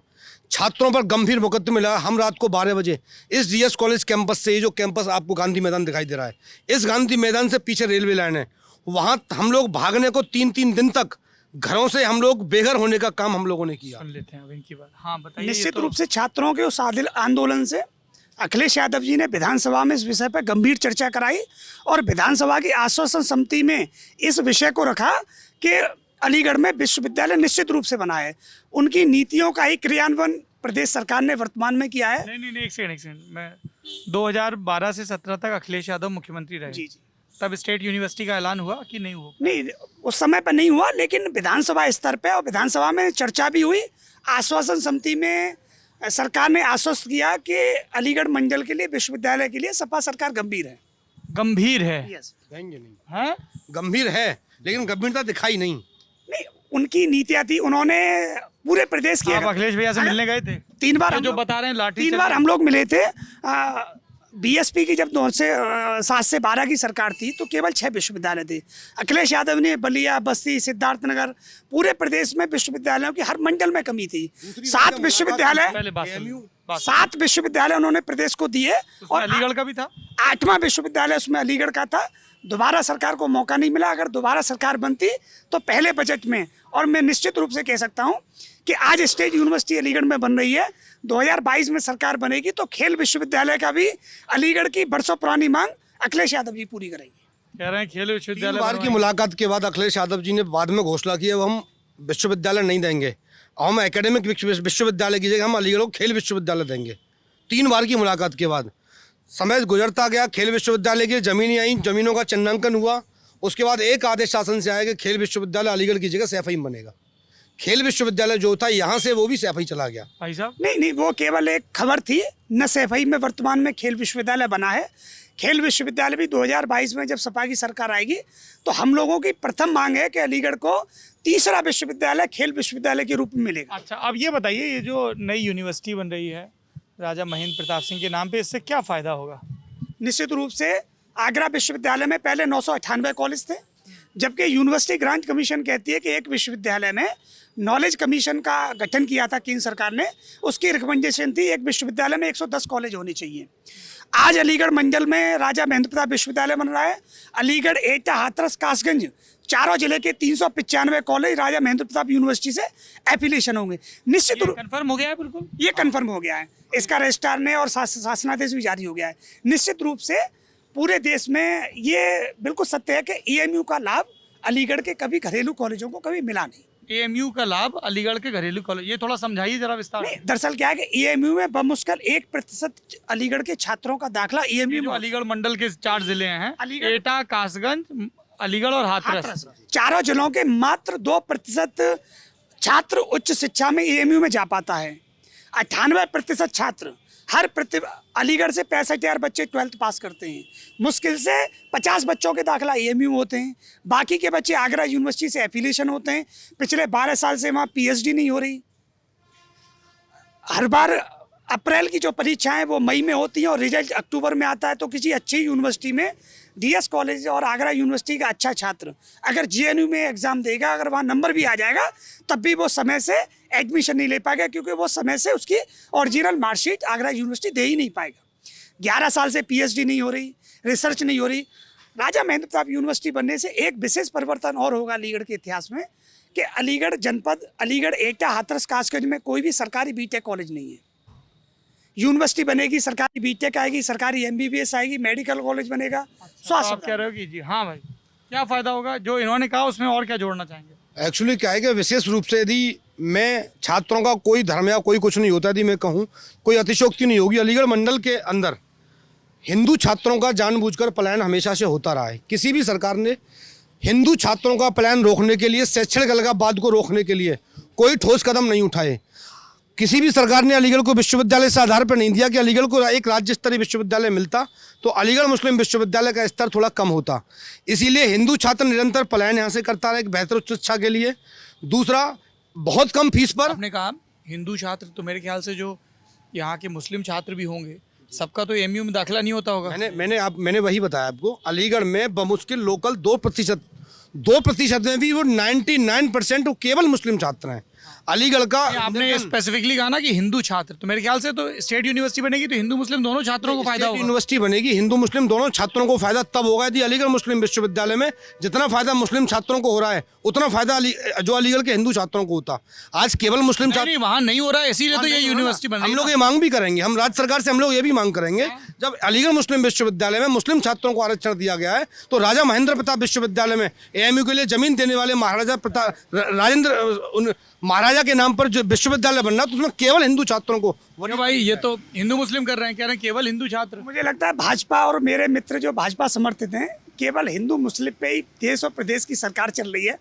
छात्रों पर गंभीर मुकदमे लगा। हम रात को 12 बजे इस डीएस कॉलेज कैंपस से, ये जो कैंपस आपको गांधी मैदान दिखाई दे रहा है, इस गांधी मैदान से पीछे रेलवे लाइन है, वहाँ हम लोग भागने को 3-3 दिन तक घरों से हम लोग बेघर होने का काम हम लोगों ने किया। सुन लेते हैं अब इनकी बात। हाँ बताइए। निश्चित रूप से छात्रों के उस आंदोलन से अखिलेश यादव जी ने विधानसभा में इस विषय पर गंभीर चर्चा कराई और विधानसभा की आश्वासन समिति में इस विषय को रखा कि अलीगढ़ में विश्वविद्यालय निश्चित रूप से बना है। उनकी नीतियों का ही क्रियान्वयन प्रदेश सरकार ने वर्तमान में किया है। नहीं एक सेकंड मैं 2012 से 17 तक अखिलेश यादव मुख्यमंत्री रहे। जी। तब स्टेट यूनिवर्सिटी का ऐलान हुआ कि नहीं हुआ? नहीं, उस समय पर नहीं हुआ, लेकिन विधानसभा स्तर पे और विधानसभा में चर्चा भी हुई। आश्वासन समिति में सरकार ने आश्वस्त किया कि अलीगढ़ मंडल के लिए, विश्वविद्यालय के लिए सपा सरकार गंभीर है। गंभीर है? यस। देंगे नहीं। हाँ, गंभीर है, लेकिन गंभीरता दिखाई नहीं। नहीं, उनकी नीतियाँ थी। उन्होंने पूरे प्रदेश की, आप अखिलेश भैया से मिलने गए थे? 3 बार जो बता रहे हैं लाठी 3 बार हम लोग मिले थे। बीएसपी की जब 7 से 12 की सरकार थी तो केवल 6 विश्वविद्यालय थे। अखिलेश यादव ने बलिया, बस्ती, सिद्धार्थनगर, पूरे प्रदेश में विश्वविद्यालयों की हर मंडल में कमी थी। 7 विश्वविद्यालय उन्होंने प्रदेश को दिए और अलीगढ़ का भी था। 8वां विश्वविद्यालय उसमें अलीगढ़ का था। दोबारा सरकार को मौका नहीं मिला। अगर दोबारा सरकार बनती तो पहले बजट में, और मैं निश्चित रूप से कह सकता हूँ कि आज स्टेट यूनिवर्सिटी अलीगढ़ में बन रही है, 2022 में सरकार बनेगी तो खेल विश्वविद्यालय का भी अलीगढ़ की बरसों पुरानी मांग अखिलेश यादव जी पूरी करेंगे। कह रहे हैं खेल विश्वविद्यालय। 3 बार की मुलाकात के बाद अखिलेश यादव जी ने बाद में घोषणा की है हम विश्वविद्यालय नहीं देंगे, हम एकेडमिक विश्वविद्यालय की जगह हम अलीगढ़ को खेल विश्वविद्यालय देंगे। 3 बार की मुलाकात के बाद समय गुजरता गया, खेल विश्वविद्यालय की जमीनें आई, जमीनों का चिन्हांकन हुआ। उसके बाद एक आदेश शासन से आया कि खेल विश्वविद्यालय अलीगढ़ की जगह सैफई बनेगा। खेल विश्वविद्यालय जो था यहाँ से वो भी सैफई चला गया। भाई साहब नहीं, वो केवल एक खबर थी। न सैफई में वर्तमान में खेल विश्वविद्यालय बना है। खेल विश्वविद्यालय भी 2022 में जब सपा की सरकार आएगी तो हम लोगों की प्रथम मांग है कि अलीगढ़ को तीसरा विश्वविद्यालय खेल विश्वविद्यालय के रूप में मिलेगा। अच्छा, अब ये बताइए, ये जो नई यूनिवर्सिटी बन रही है, राजा महेंद्र प्रताप सिंह के नाम पे, इससे क्या फ़ायदा होगा? निश्चित रूप से आगरा विश्वविद्यालय में पहले 998 कॉलेज थे, जबकि यूनिवर्सिटी ग्रांट कमीशन कहती है कि एक विश्वविद्यालय में नॉलेज कमीशन का गठन किया था केंद्र सरकार ने। उसकी रिकमेंडेशन थी एक विश्वविद्यालय में 110 कॉलेज होने चाहिए। आज अलीगढ़ मंडल में राजा महेंद्र प्रताप विश्वविद्यालय बन रहा है। अलीगढ़, एटा, हाथरस, कासगंज चारों जिले के 395 कॉलेज राजा महेंद्र प्रताप यूनिवर्सिटी से एफिलिएशन होंगे। निश्चित रूप कंफर्म हो गया है बिल्कुल? ये कंफर्म हो गया है, इसका रजिस्ट्रार ने और शासनादेश भी जारी हो गया है। निश्चित रूप से पूरे देश में ये बिल्कुल सत्य है कि EMU का लाभ अलीगढ़ के कभी घरेलू कॉलेजों को कभी मिला नहीं। AMU का लाभ अलीगढ़ के घरेलू कॉलेज, ये थोड़ा समझाइए जरा विस्तार से। नहीं, दरअसल क्या है कि EMU में बमुश्किल 1% अलीगढ़ के छात्रों का दाखला EMU जो में। अलीगढ़ मंडल के 4 जिले हैं, अलीगढ़- एटा, कासगंज, अलीगढ़ और हाथरस, चारों जिलों के मात्र 2% छात्र उच्च शिक्षा में EMU में जा पाता है। 98% छात्र अलीगढ़ से 65,000 बच्चे 12th पास करते हैं। मुश्किल से 50 बच्चों के दाखला EMU होते हैं। बाकी के बच्चे आगरा यूनिवर्सिटी से एफिलिएशन होते हैं। पिछले 12 साल से वहाँ PhD नहीं हो रही। हर बार अप्रैल की जो परीक्षाएं वो मई में होती हैं और रिजल्ट अक्टूबर में आता है। तो किसी अच्छी यूनिवर्सिटी में DS कॉलेज और आगरा यूनिवर्सिटी का अच्छा छात्र अगर GNU में एग्ज़ाम देगा, अगर वहाँ नंबर भी आ जाएगा, तब भी वो समय से एडमिशन नहीं ले पाएगा, क्योंकि वो समय से उसकी ओरिजिनल मार्कशीट आगरा यूनिवर्सिटी दे ही नहीं पाएगा। 11 साल से PhD नहीं हो रही, रिसर्च नहीं हो रही। राजा महेंद्र प्रताप यूनिवर्सिटी बनने से एक विशेष परिवर्तन और होगा अलीगढ़ के इतिहास में कि अलीगढ़ जनपद, अलीगढ़, एटा, हाथरस, कासगंज में कोई भी सरकारी BTech कॉलेज नहीं है। यूनिवर्सिटी बनेगी, सरकारी BTech आएगी, सरकारी MBBS आएगी, मेडिकल कॉलेज बनेगा, तो आप कह रहे हो कि जी हाँ भाई, क्या फ़ायदा होगा? जो इन्होंने कहा उसमें और क्या जोड़ना चाहेंगे? एक्चुअली क्या है कि विशेष रूप से यदि मैं छात्रों का कोई धर्म या कोई कुछ नहीं होता, यदि मैं कहूँ कोई अतिशयोक्ति नहीं होगी। अलीगढ़ मंडल के अंदर हिंदू छात्रों का जानबूझकर पलायन हमेशा से होता रहा है। किसी भी सरकार ने हिंदू छात्रों का पलायन रोकने के लिए, शैक्षणिक अलगाववाद को रोकने के लिए कोई ठोस कदम नहीं उठाए। किसी भी सरकार ने अलीगढ़ को विश्वविद्यालय से आधार पर नहीं दिया कि अलीगढ़ को एक राज्य स्तरीय विश्वविद्यालय मिलता तो अलीगढ़ मुस्लिम विश्वविद्यालय का स्तर थोड़ा कम होता। इसीलिए हिंदू छात्र निरंतर पलायन यहाँ से करता रहा एक बेहतर उच्च शिक्षा के लिए। दूसरा, बहुत कम फीस पर। आपने कहा हिंदू छात्र, तो मेरे ख्याल से जो यहाँ के मुस्लिम छात्र भी होंगे, सबका तो AMU में दाखिला नहीं होता होगा। मैंने वही बताया आपको। अलीगढ़ में बमुश्किल लोकल 2% में भी वो 99% वो केवल मुस्लिम छात्र हैं। अलीगढ़ का आपने स्पेसिफिकली कहा ना कि हिंदू छात्र, तो मेरे ख्याल से तो स्टेट यूनिवर्सिटी बनेगी तो हिंदू मुस्लिम दोनों छात्रों को फायदा होगा। यूनिवर्सिटी बनेगी, हिंदू मुस्लिम दोनों छात्रों को फायदा तब होगा यदि अलीगढ़ मुस्लिम विश्वविद्यालय में जितना फायदा मुस्लिम छात्रों को हो रहा है उतना फायदा जो अलीगढ़ के हिंदू छात्रों को होता। आज केवल मुस्लिम छात्र वहाँ नहीं हो रहा है, इसीलिए तो ये यूनिवर्सिटी बन रही है। हम लोग ये मांग भी करेंगे, हम राज्य सरकार से हम लोग ये भी मांग करेंगे, जब अलीगढ़ मुस्लिम विश्वविद्यालय में मुस्लिम छात्रों को आरक्षण दिया गया है तो राजा महेंद्र प्रताप विश्वविद्यालय में AMU के लिए जमीन देने वाले महाराजा के नाम पर जो विश्वविद्यालय बनना, तो उसमें केवल हिंदू छात्रों को। भाई ये तो हिंदू मुस्लिम कर रहे हैं, कह रहे हैं केवल हिंदू छात्र। मुझे लगता है भाजपा और मेरे मित्र जो भाजपा समर्थित हैं, केवल हिंदू मुस्लिम पे ही देश और प्रदेश की सरकार चल रही है।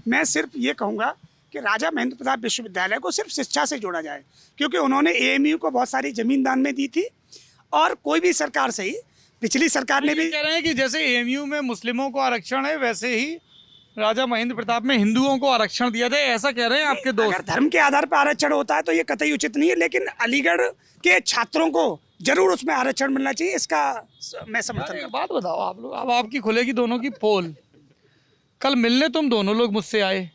मैं सिर्फ ये कहूँगा कि राजा महेंद्र प्रताप विश्वविद्यालय को सिर्फ शिक्षा से जोड़ा जाए, क्योंकि उन्होंने AMU को बहुत सारी जमीन दान में दी थी। और कोई भी सरकार सही, पिछली सरकार ने भी कह रहे हैं कि जैसे AMU में मुस्लिमों को आरक्षण है, वैसे ही राजा महेंद्र प्रताप में हिंदुओं को आरक्षण दिया जाए, ऐसा कह रहे हैं आपके दोस्त। अगर धर्म के आधार पर आरक्षण होता है तो ये कतई उचित नहीं है, लेकिन अलीगढ़ के छात्रों को जरूर उसमें आरक्षण मिलना चाहिए, इसका मैं समर्थन करता हूं। बात बताओ आप लोग, अब आपकी खुलेगी दोनों की पोल। कल मिलने तुम दोनों लोग मुझसे आए,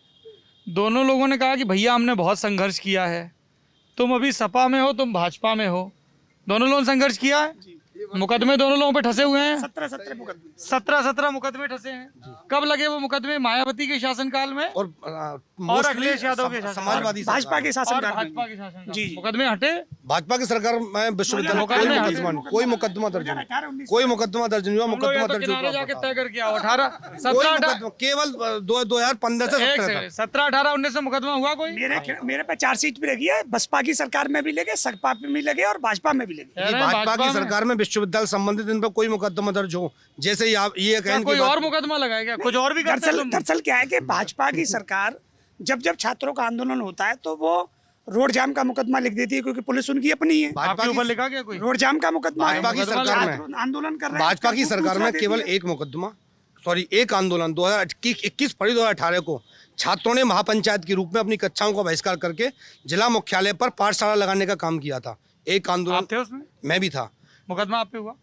दोनों लोगों ने कहा कि भैया हमने बहुत संघर्ष किया है। तुम अभी सपा में हो, तुम भाजपा में हो, दोनों लोगों ने संघर्ष किया है। मुकदमे दोनों लोगों पे ठसे हुए हैं। 17 मुकदमे ठसे हैं। कब लगे वो मुकदमे? मायावती के शासनकाल में और अखिलेश यादव के समाजवादी भाजपा के शासनकाल में जी मुकदमे हटे। भाजपा की सरकार में विश्वविद्यालय कोई मुकदमा दर्ज नहीं, कोई मुकदमा दर्ज नहीं हुआ। मुकदमा दर्ज जाके तय करके आओ। 18 केवल 2015 से 17-18 19 से मुकदमा हुआ कोई? मेरे पे 4 सीट भी लगी है। बसपा की सरकार में भी लगे, सपा में भी लगे और भाजपा में भी लगे। भाजपा की सरकार में विश्वविद्यालय संबंधित इन पर कोई मुकदमा दर्ज हो, जैसे ये कहें कोई और मुकदमा लगाएगा, कुछ और भी करते हैं। दरअसल क्या है कि भाजपा की सरकार जब छात्रों का आंदोलन होता है तो वो रोड जाम का मुकदमा लिख देती है, क्योंकि पुलिस उनकी अपनी है। आपके ऊपर लिखा गया कोई रोड जाम का मुकदमा? भाजपा की सरकार में आंदोलन कर रहे हैं, भाजपा की सरकार में केवल एक आंदोलन 2021 फरवरी 2018 को छात्रों ने महापंचायत के रूप में अपनी कक्षाओं का बहिष्कार करके जिला मुख्यालय पर पाठशाला लगाने का काम किया था। एक आंदोलन आप थे उसमें? मैं भी था। मुकदमा आप पे हुआ?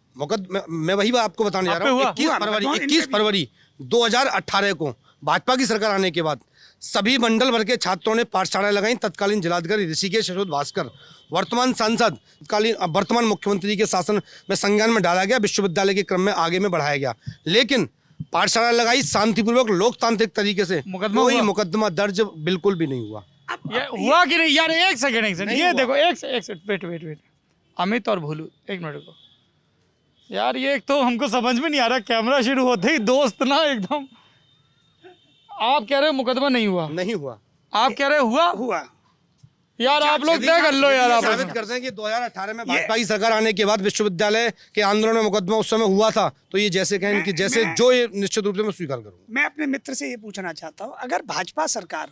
मैं वही बात आपको बताने जा आप रहा हूँ। पे हुआ? 21 फरवरी 2018 को भाजपा की सरकार आने के बाद सभी मंडल भर के छात्रों ने पाठशालाएं लगाई। तत्कालीन जिलाधिकारी ऋषिकेश यशोद भास्कर, वर्तमान सांसद, वर्तमान मुख्यमंत्री के शासन में संज्ञान में डाला गया, विश्वविद्यालय के क्रम में आगे में बढ़ाया गया। लेकिन पाठशाला लगाई शांतिपूर्वक लोकतांत्रिक तरीके से, कोई मुकदमा दर्ज बिल्कुल भी नहीं हुआ। ये हुआ कि नहीं यार? एक सेकंड ये देखो, एक सेकंड वेट अमित और भोलू, एक मिनट को यार। ये एक तो हमको समझ में नहीं आ रहा, कैमरा शुरू होते ही दोस्त ना एकदम। आप कह रहे हो मुकदमा नहीं हुआ? नहीं हुआ। आप कह रहे हुआ? हुआ। यार आप लोग तय कर लो यार। आप साबित करते हैं कि 2018 में भाजपा की सरकार आने के बाद विश्वविद्यालय के आंदोलन में मुकदमा उस समय हुआ था, तो ये जैसे कहें कि जैसे जो ये निश्चित रूप से मैं स्वीकार करूंगा। मैं अपने मित्र से ये पूछना चाहता हूँ, अगर भाजपा सरकार,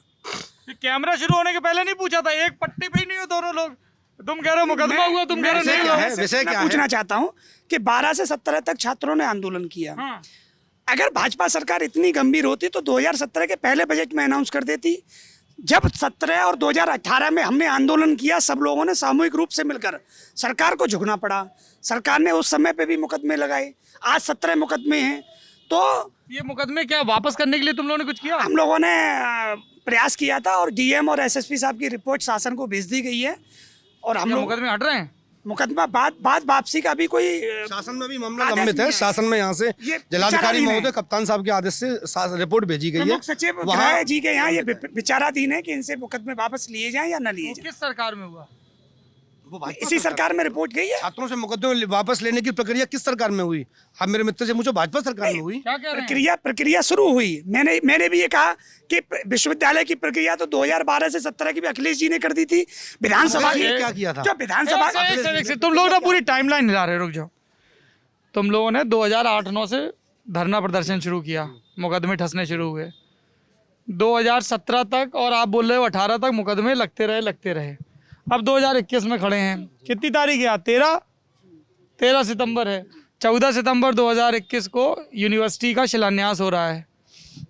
कैमरा शुरू होने के पहले नहीं पूछा था? एक पट्टी पे ही नहीं हो दोनों लोग। तुम कह रहे हो मुकदमा हुआ, तुम कह रहे हो नहीं हुआ। विषय क्या है? पूछना चाहता हूँ कि 12 से 17 तक छात्रों ने आंदोलन किया। हाँ। अगर भाजपा सरकार इतनी गंभीर होती तो 2017 के पहले बजट में अनाउंस कर देती। जब 17 और 2018 में हमने आंदोलन किया, सब लोगों ने सामूहिक रूप से मिलकर सरकार को झुकना पड़ा। सरकार ने उस समय पे भी मुकदमे लगाए। आज 17 मुकदमे हैं। तो ये मुकदमे क्या वापस करने के लिए तुम लोगों ने कुछ किया? हम लोगों ने प्रयास किया था और डीएम और एसएसपी साहब की रिपोर्ट शासन को भेज दी गई है और हम लोग मुकदमे हट रहे हैं। मुकदमा बाद वापसी का भी कोई शासन में भी मामला लंबित है। शासन में यहाँ से जिलाधिकारी महोदय कप्तान साहब के आदेश से रिपोर्ट भेजी गई है। प्रमुख सचिव गृह जी के यहाँ ये विचाराधीन है कि इनसे मुकदमे वापस लिए जाएं या न लिए जाएं। किस सरकार में हुआ? इसी सरकार में रिपोर्ट गई है। छात्रों से मुकदमे वापस लेने की प्रक्रिया किस सरकार में हुई? आप मेरे मित्र से मुझे भाजपा सरकार में हुई। क्या कह रहे हैं? प्रक्रिया शुरू हुई। मैंने भी ये कहा कि विश्वविद्यालय की प्रक्रिया तो 2012 से 17 की भी अखिलेश जी ने कर दी थी। विधानसभा क्या किया था? जो विधानसभा तुम लोग ना पूरी टाइमलाइन हिला रहे, रुक जाओ। तुम लोगों ने 2008-9 से धरना प्रदर्शन शुरू किया, मुकदमे ठसने शुरू हुए 2017 तक, और आप बोल रहे हो 18 तक मुकदमे लगते रहे। अब 2021 में खड़े हैं। कितनी तारीख है? 13 सितंबर है। 14 सितंबर 2021 को यूनिवर्सिटी का शिलान्यास हो रहा है।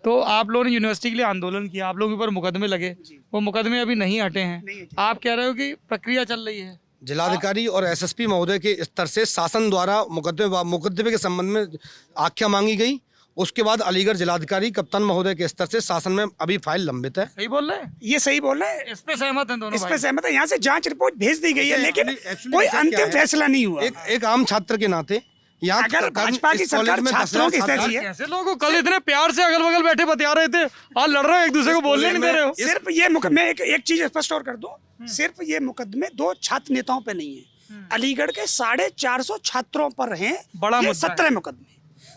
तो आप लोगों ने यूनिवर्सिटी के लिए आंदोलन किया, आप लोगों के ऊपर मुकदमे लगे, वो मुकदमे अभी नहीं हटे हैं। आप कह रहे हो कि प्रक्रिया चल रही है। जिलाधिकारी और एसएसपी महोदय के स्तर से शासन द्वारा मुकदमे के संबंध में आख्या मांगी गई। उसके बाद अलीगढ़ जिलाधिकारी कप्तान महोदय के स्तर से शासन में अभी फाइल लंबित है। सही बोल रहे हैं? ये सही बोल रहे हैं। इस पे सहमत हैं दोनों? इस पे सहमत है। यहाँ से जांच रिपोर्ट भेज दी गई है, लेकिन कोई अंतिम फैसला नहीं हुआ। एक आम छात्र के नाते यहाँ अगर भाजपा की सरकार छात्रों की स्थिति है, कैसे लोग कल इतने प्यार से अगल बगल बैठे बतिया रहे थे, आज लड़ रहे हो, एक दूसरे को बोलने नहीं दे रहे हो। सिर्फ ये मैं एक चीज स्पष्ट और कर दूं, सिर्फ ये मुकदमे 2 छात्र नेताओं पे नहीं है, अलीगढ़ के 450 छात्रों पर हैं। बड़ा ये मुद्दा है। 17 मुकदमे।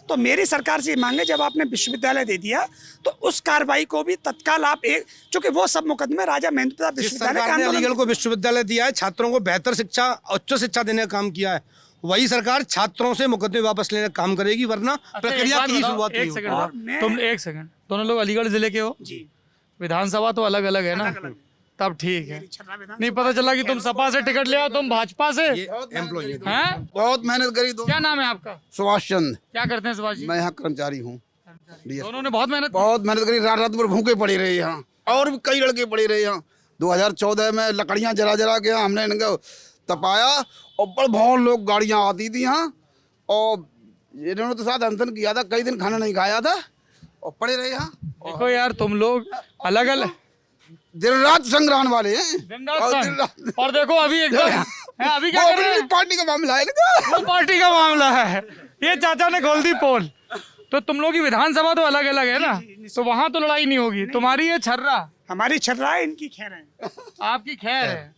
तो मेरी सरकार से ये मांगे, जब आपने विश्वविद्यालय दे दिया तो उस कार्रवाई को भी तत्काल आप चूंकि वो सब मुकदमे राजा महेंद्र प्रताप विश्वविद्यालय के आंदोलन अलीगढ़ को विश्वविद्यालय दिया है, छात्रों को बेहतर शिक्षा, उच्च शिक्षा देने का काम किया है, वही सरकार छात्रों से मुकदमे वापस लेने का काम करेगी, वरना प्रक्रिया की शुरुआत नहीं होगी। तुम एक सेकंड, दोनों लोग अलीगढ़ जिले के हो जी? विधानसभा तो अलग अलग है ना, तब ठीक है। नहीं पता चला कि तुम सपा से टिकट ले आओ, तुम भाजपा से एम्प्लॉई हैं? बहुत मेहनत करी। क्या नाम है आपका? सुभाष चंद। क्या करते हैं सुभाष जी? मैं यहाँ कर्मचारी हूँ। दोनों ने बहुत मेहनत करी। रात भर भूखे पड़े रहे यहाँ, और भी कई लड़के पड़े रहे यहाँ। 2014 में लकड़ियाँ जला के हमने इनको तपाया, और बड़े बहुत लोग गाड़ियाँ आती थी यहाँ, और इन्होंने तो साथ अनशन किया था, कई दिन खाना नहीं खाया था और पड़े रहे यहाँ। देखो यार, तुम लोग अलग अलग दिन रात संग्राम वाले हैं। दिन रात और देखो अभी एकदम अभी क्या कर रहे हैं? पार्टी का मामला है वो पार्टी का मामला है। ये चाचा ने खोल दी पोल। तो तुम लोग की विधानसभा तो अलग अलग है ना, तो वहां तो लड़ाई नहीं होगी। तुम्हारी ये छर्रा, हमारी छर्रा है, इनकी खैर है। आपकी खैर है,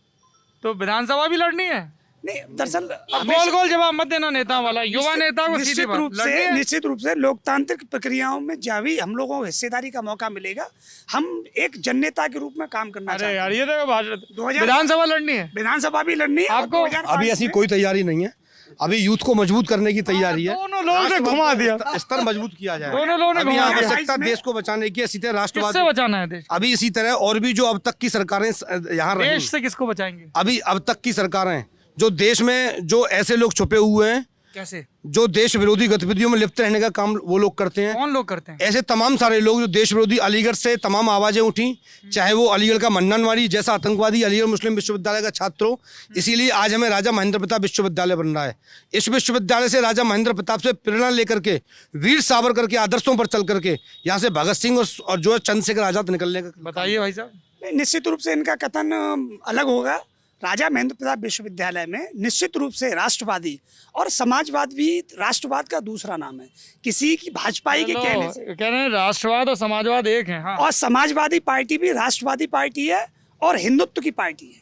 तो विधानसभा भी लड़नी है। नहीं, दरअसल गोल गोल जवाब मत देना नेता वाला, युवा नेता को सीधी बात। निश्चित रूप से लोकतांत्रिक प्रक्रियाओं में जहाँ भी हम लोगों को हिस्सेदारी का मौका मिलेगा, हम एक जननेता के रूप में काम करना चाहते हैं। यार ये देखो, विधानसभा लड़नी है, विधानसभा भी लड़नी है आपको। अभी ऐसी कोई तैयारी नहीं है, अभी यूथ को मजबूत करने की तैयारी है। दोनों लोगों ने घुमा दिया, स्तर मजबूत किया जाए। दोनों लोगों ने घुमा दिया। आवश्यकता देश को बचाने की, इसी तरह राष्ट्रवाद किससे बचाना है देश? अभी इसी तरह और भी जो अब तक की सरकारें यहाँ देश से किसको बचाएंगे? अभी अब तक की सरकारें जो देश में जो ऐसे लोग छुपे हुए हैं कैसे? जो देश विरोधी गतिविधियों में लिप्त रहने का काम वो लोग करते हैं। कौन लोग करते हैं? ऐसे तमाम सारे लोग जो देश विरोधी, अलीगढ़ से तमाम आवाज़ें उठी, चाहे वो अलीगढ़ का मन्नानवाड़ी जैसा आतंकवादी अलीगढ़ मुस्लिम विश्वविद्यालय का छात्र हो। इसीलिए आज हमें राजा महेंद्र प्रताप विश्वविद्यालय बन रहा है। इस विश्वविद्यालय से राजा महेंद्र प्रताप से प्रेरणा लेकर के, वीर सावरकर के आदर्शों पर चल करके यहाँ से भगत सिंह और जो है चंद्रशेखर आजाद निकलने का। बताइए भाई साहब। नहीं, निश्चित रूप से इनका कथन अलग होगा। राजा महेंद्र प्रताप विश्वविद्यालय में निश्चित रूप से राष्ट्रवादी और समाजवाद भी राष्ट्रवाद का दूसरा नाम है। किसी की भाजपाई के कहने से कह रहे हैं राष्ट्रवाद और समाजवाद एक है। हाँ। और समाजवादी पार्टी भी राष्ट्रवादी पार्टी है और हिंदुत्व की पार्टी है।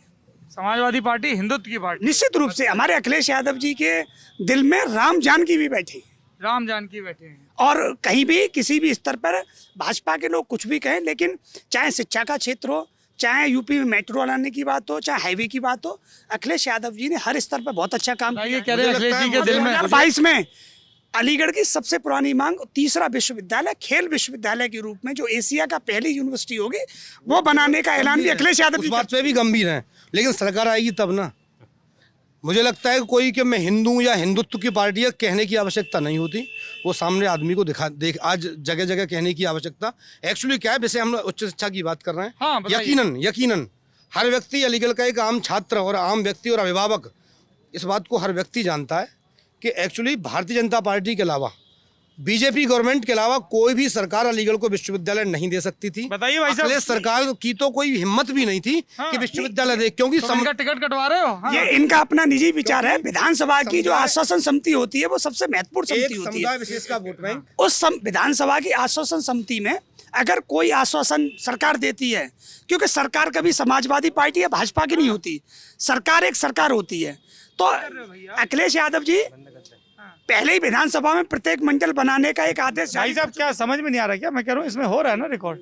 समाजवादी पार्टी हिंदुत्व की पार्टी। निश्चित रूप से हमारे अखिलेश यादव जी के दिल में राम जानकी भी बैठे हैं। राम जानकी बैठे हैं। और कहीं भी किसी भी स्तर पर भाजपा के लोग कुछ भी कहें, लेकिन चाहे शिक्षा का क्षेत्र हो, चाहे यूपी में मेट्रो लाने की बात हो, चाहे हाईवे की बात हो, अखिलेश यादव जी ने हर स्तर पर बहुत अच्छा काम किया। कह रहे हैं अखिलेश जी के दिल में 2022 में अलीगढ़ की सबसे पुरानी मांग तीसरा विश्वविद्यालय, खेल विश्वविद्यालय के रूप में जो एशिया का पहली यूनिवर्सिटी होगी, वो बनाने का ऐलान भी अखिलेश यादव जी। उस बात पे भी गंभीर हैं, लेकिन सरकार आएगी तब ना। मुझे लगता है कोई कि मैं हिंदू या हिंदुत्व की पार्टी है कहने की आवश्यकता नहीं होती। वो सामने आदमी को आज जगह जगह कहने की आवश्यकता एक्चुअली क्या है। वैसे हम उच्च शिक्षा की बात कर रहे हैं। हाँ, यकीनन हर व्यक्ति, अलीगढ़ का एक आम छात्र और आम व्यक्ति और अभिभावक, इस बात को हर व्यक्ति जानता है कि एक्चुअली भारतीय जनता पार्टी के अलावा, बीजेपी गवर्नमेंट के अलावा कोई भी सरकार अलीगढ़ को विश्वविद्यालय नहीं दे सकती थी। बताइए भाई साहब। अखिलेश सरकार की तो कोई हिम्मत भी नहीं थी कि विश्वविद्यालय दे, क्योंकि इनका टिकट कटवा रहे हो। हाँ। ये इनका अपना निजी विचार है। विधानसभा की जो आश्वासन समिति होती है वो सबसे महत्वपूर्ण समिति होती है। समुदाय विशेष का वोट बैंक। उस विधानसभा की आश्वासन समिति में अगर कोई आश्वासन सरकार देती है, क्योंकि सरकार कभी समाजवादी पार्टी या भाजपा की नहीं होती, सरकार एक सरकार होती है, तो अखिलेश यादव जी पहले ही विधानसभा में प्रत्येक मंडल बनाने का एक आदेश। भाई साहब क्या समझ में नहीं आ रहा क्या मैं कह रहा हूँ? इसमें हो रहा है ना रिकॉर्ड।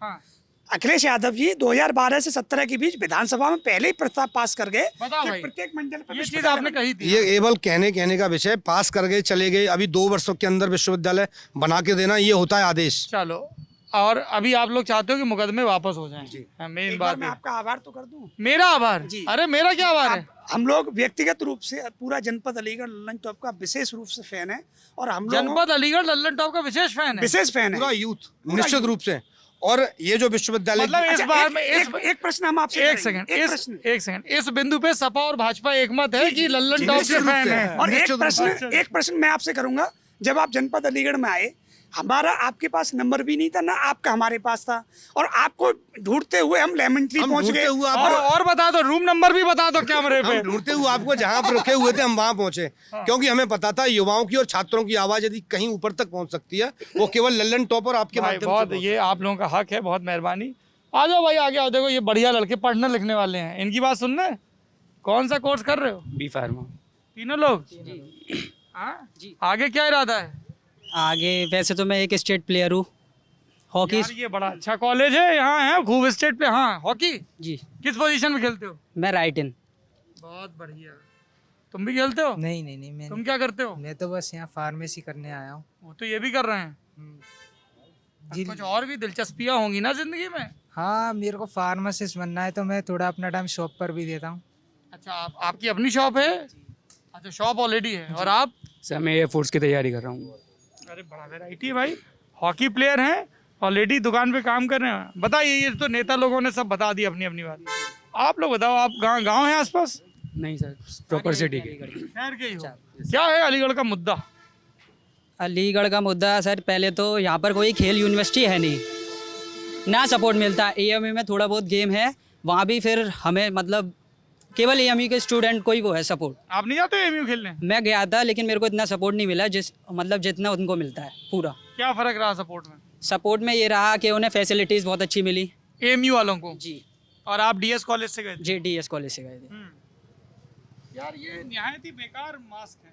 हाँ। अखिलेश यादव जी 2012 से 17 के बीच विधानसभा में पहले ही प्रस्ताव पास कर गए। बताओ भाई। प्रत्येक मंडल पर ये चीज आपने कही थी। ये केवल कहने का विषय, पास कर गए चले गए। अभी 2 वर्षों के अंदर विश्वविद्यालय बना के देना, ये होता है आदेश। चलो, और अभी आप लोग चाहते हो कि मुकदमे वापस हो जाएं। मेन बात मैं आपका आभार तो कर दूं। मेरा आभार जी। अरे मेरा क्या आभार है? हम लोग व्यक्तिगत रूप से पूरा जनपद अलीगढ़ लल्लन टॉप का विशेष रूप से फैन है, और हम लोग जनपद अलीगढ़ लल्लन टॉप का विशेष फैन है। विशेष फैन है पूरा यूथ निश्चित रूप से। और ये जो विश्वविद्यालय, मतलब इस बार में एक प्रश्न हम आपसे एक सेकंड इस बिंदु पे सपा और भाजपा एकमत है कि लल्लन टॉप के फैन है। और एक प्रश्न मैं आपसे करूंगा। जब आप जनपद अलीगढ़ में आए, हमारा आपके पास नंबर भी नहीं था, ना आपका हमारे पास था, और आपको ढूंढते हुए हम लेमेंट्री पहुंच गए। और बता दो, रूम नंबर भी बता दो कैमरे पे। ढूंढते हुए आपको जहां पर रुके हुए थे हम वहां पहुंचे, क्योंकि हमें पता था युवाओं की और छात्रों की आवाज यदि कहीं ऊपर तक पहुंच सकती है, वो केवल लल्लन टॉप और आपके माध्यम से। बहुत ये आप लोगों का हक है, बहुत मेहरबानी। आ जाओ भाई, आगे आओ। देखो ये बढ़िया लड़के पढ़ने लिखने वाले हैं, इनकी बात सुन रहे। कौन सा कोर्स कर रहे हो? B pharma. तीनों लोग? जी। आगे क्या इरादा है? आगे वैसे तो मैं एक स्टेट प्लेयर हूँ हॉकी। ये बड़ा अच्छा कॉलेज है, यहाँ है खूब स्टेट पे। हाँ, हॉकी जी। किस पोजीशन में खेलते हो? मैं राइट इन। बहुत बढ़िया। तुम भी खेलते हो? नहीं मैं तुम क्या करते हो? मैं तो बस यहाँ फार्मेसी करने आया हूँ। वो तो ये भी कर रहे हैं जी। कुछ और भी दिलचस्पियाँ होंगी ना जिंदगी में? हाँ, मेरे को फार्मासिस्ट बनना है, तो मैं थोड़ा अपना टाइम शॉप पर भी देता हूँ। अच्छा, आपकी अपनी शॉप है? अच्छा, शॉप ऑलरेडी है। और आप? सर मैं एयरफोर्स की तैयारी कर रहा हूँ। अरे बड़ा वैरायटी है भाई। हॉकी प्लेयर हैं, ऑलरेडी दुकान पे काम कर रहे हैं। बताइए, ये तो नेता लोगों ने सब बता दी अपनी अपनी बात। आप लोग बताओ, आप गांव है आसपास? नहीं सर, प्रॉपर सिटी के शहर के ही हो। क्या है अलीगढ़ का मुद्दा? अलीगढ़ का मुद्दा सर, पहले तो यहाँ पर कोई खेल यूनिवर्सिटी है नहीं, ना सपोर्ट मिलता। AMU में थोड़ा बहुत गेम है, वहाँ भी फिर हमें मतलब केवल AMU के स्टूडेंट कोई वो है सपोर्ट। आप नहीं जाते AMU खेलने? मैं गया था, लेकिन मेरे को इतना सपोर्ट नहीं मिला जितना उनको मिलता है पूरा। क्या फ़र्क रहा सपोर्ट में? सपोर्ट में ये रहा कि उन्हें फैसिलिटीज़ बहुत अच्छी मिली AMU वालों को जी। और आप DS कॉलेज से गए थे? जी, DS कॉलेज से गए थे। यार ये निहायत ही बेकार मास्क है,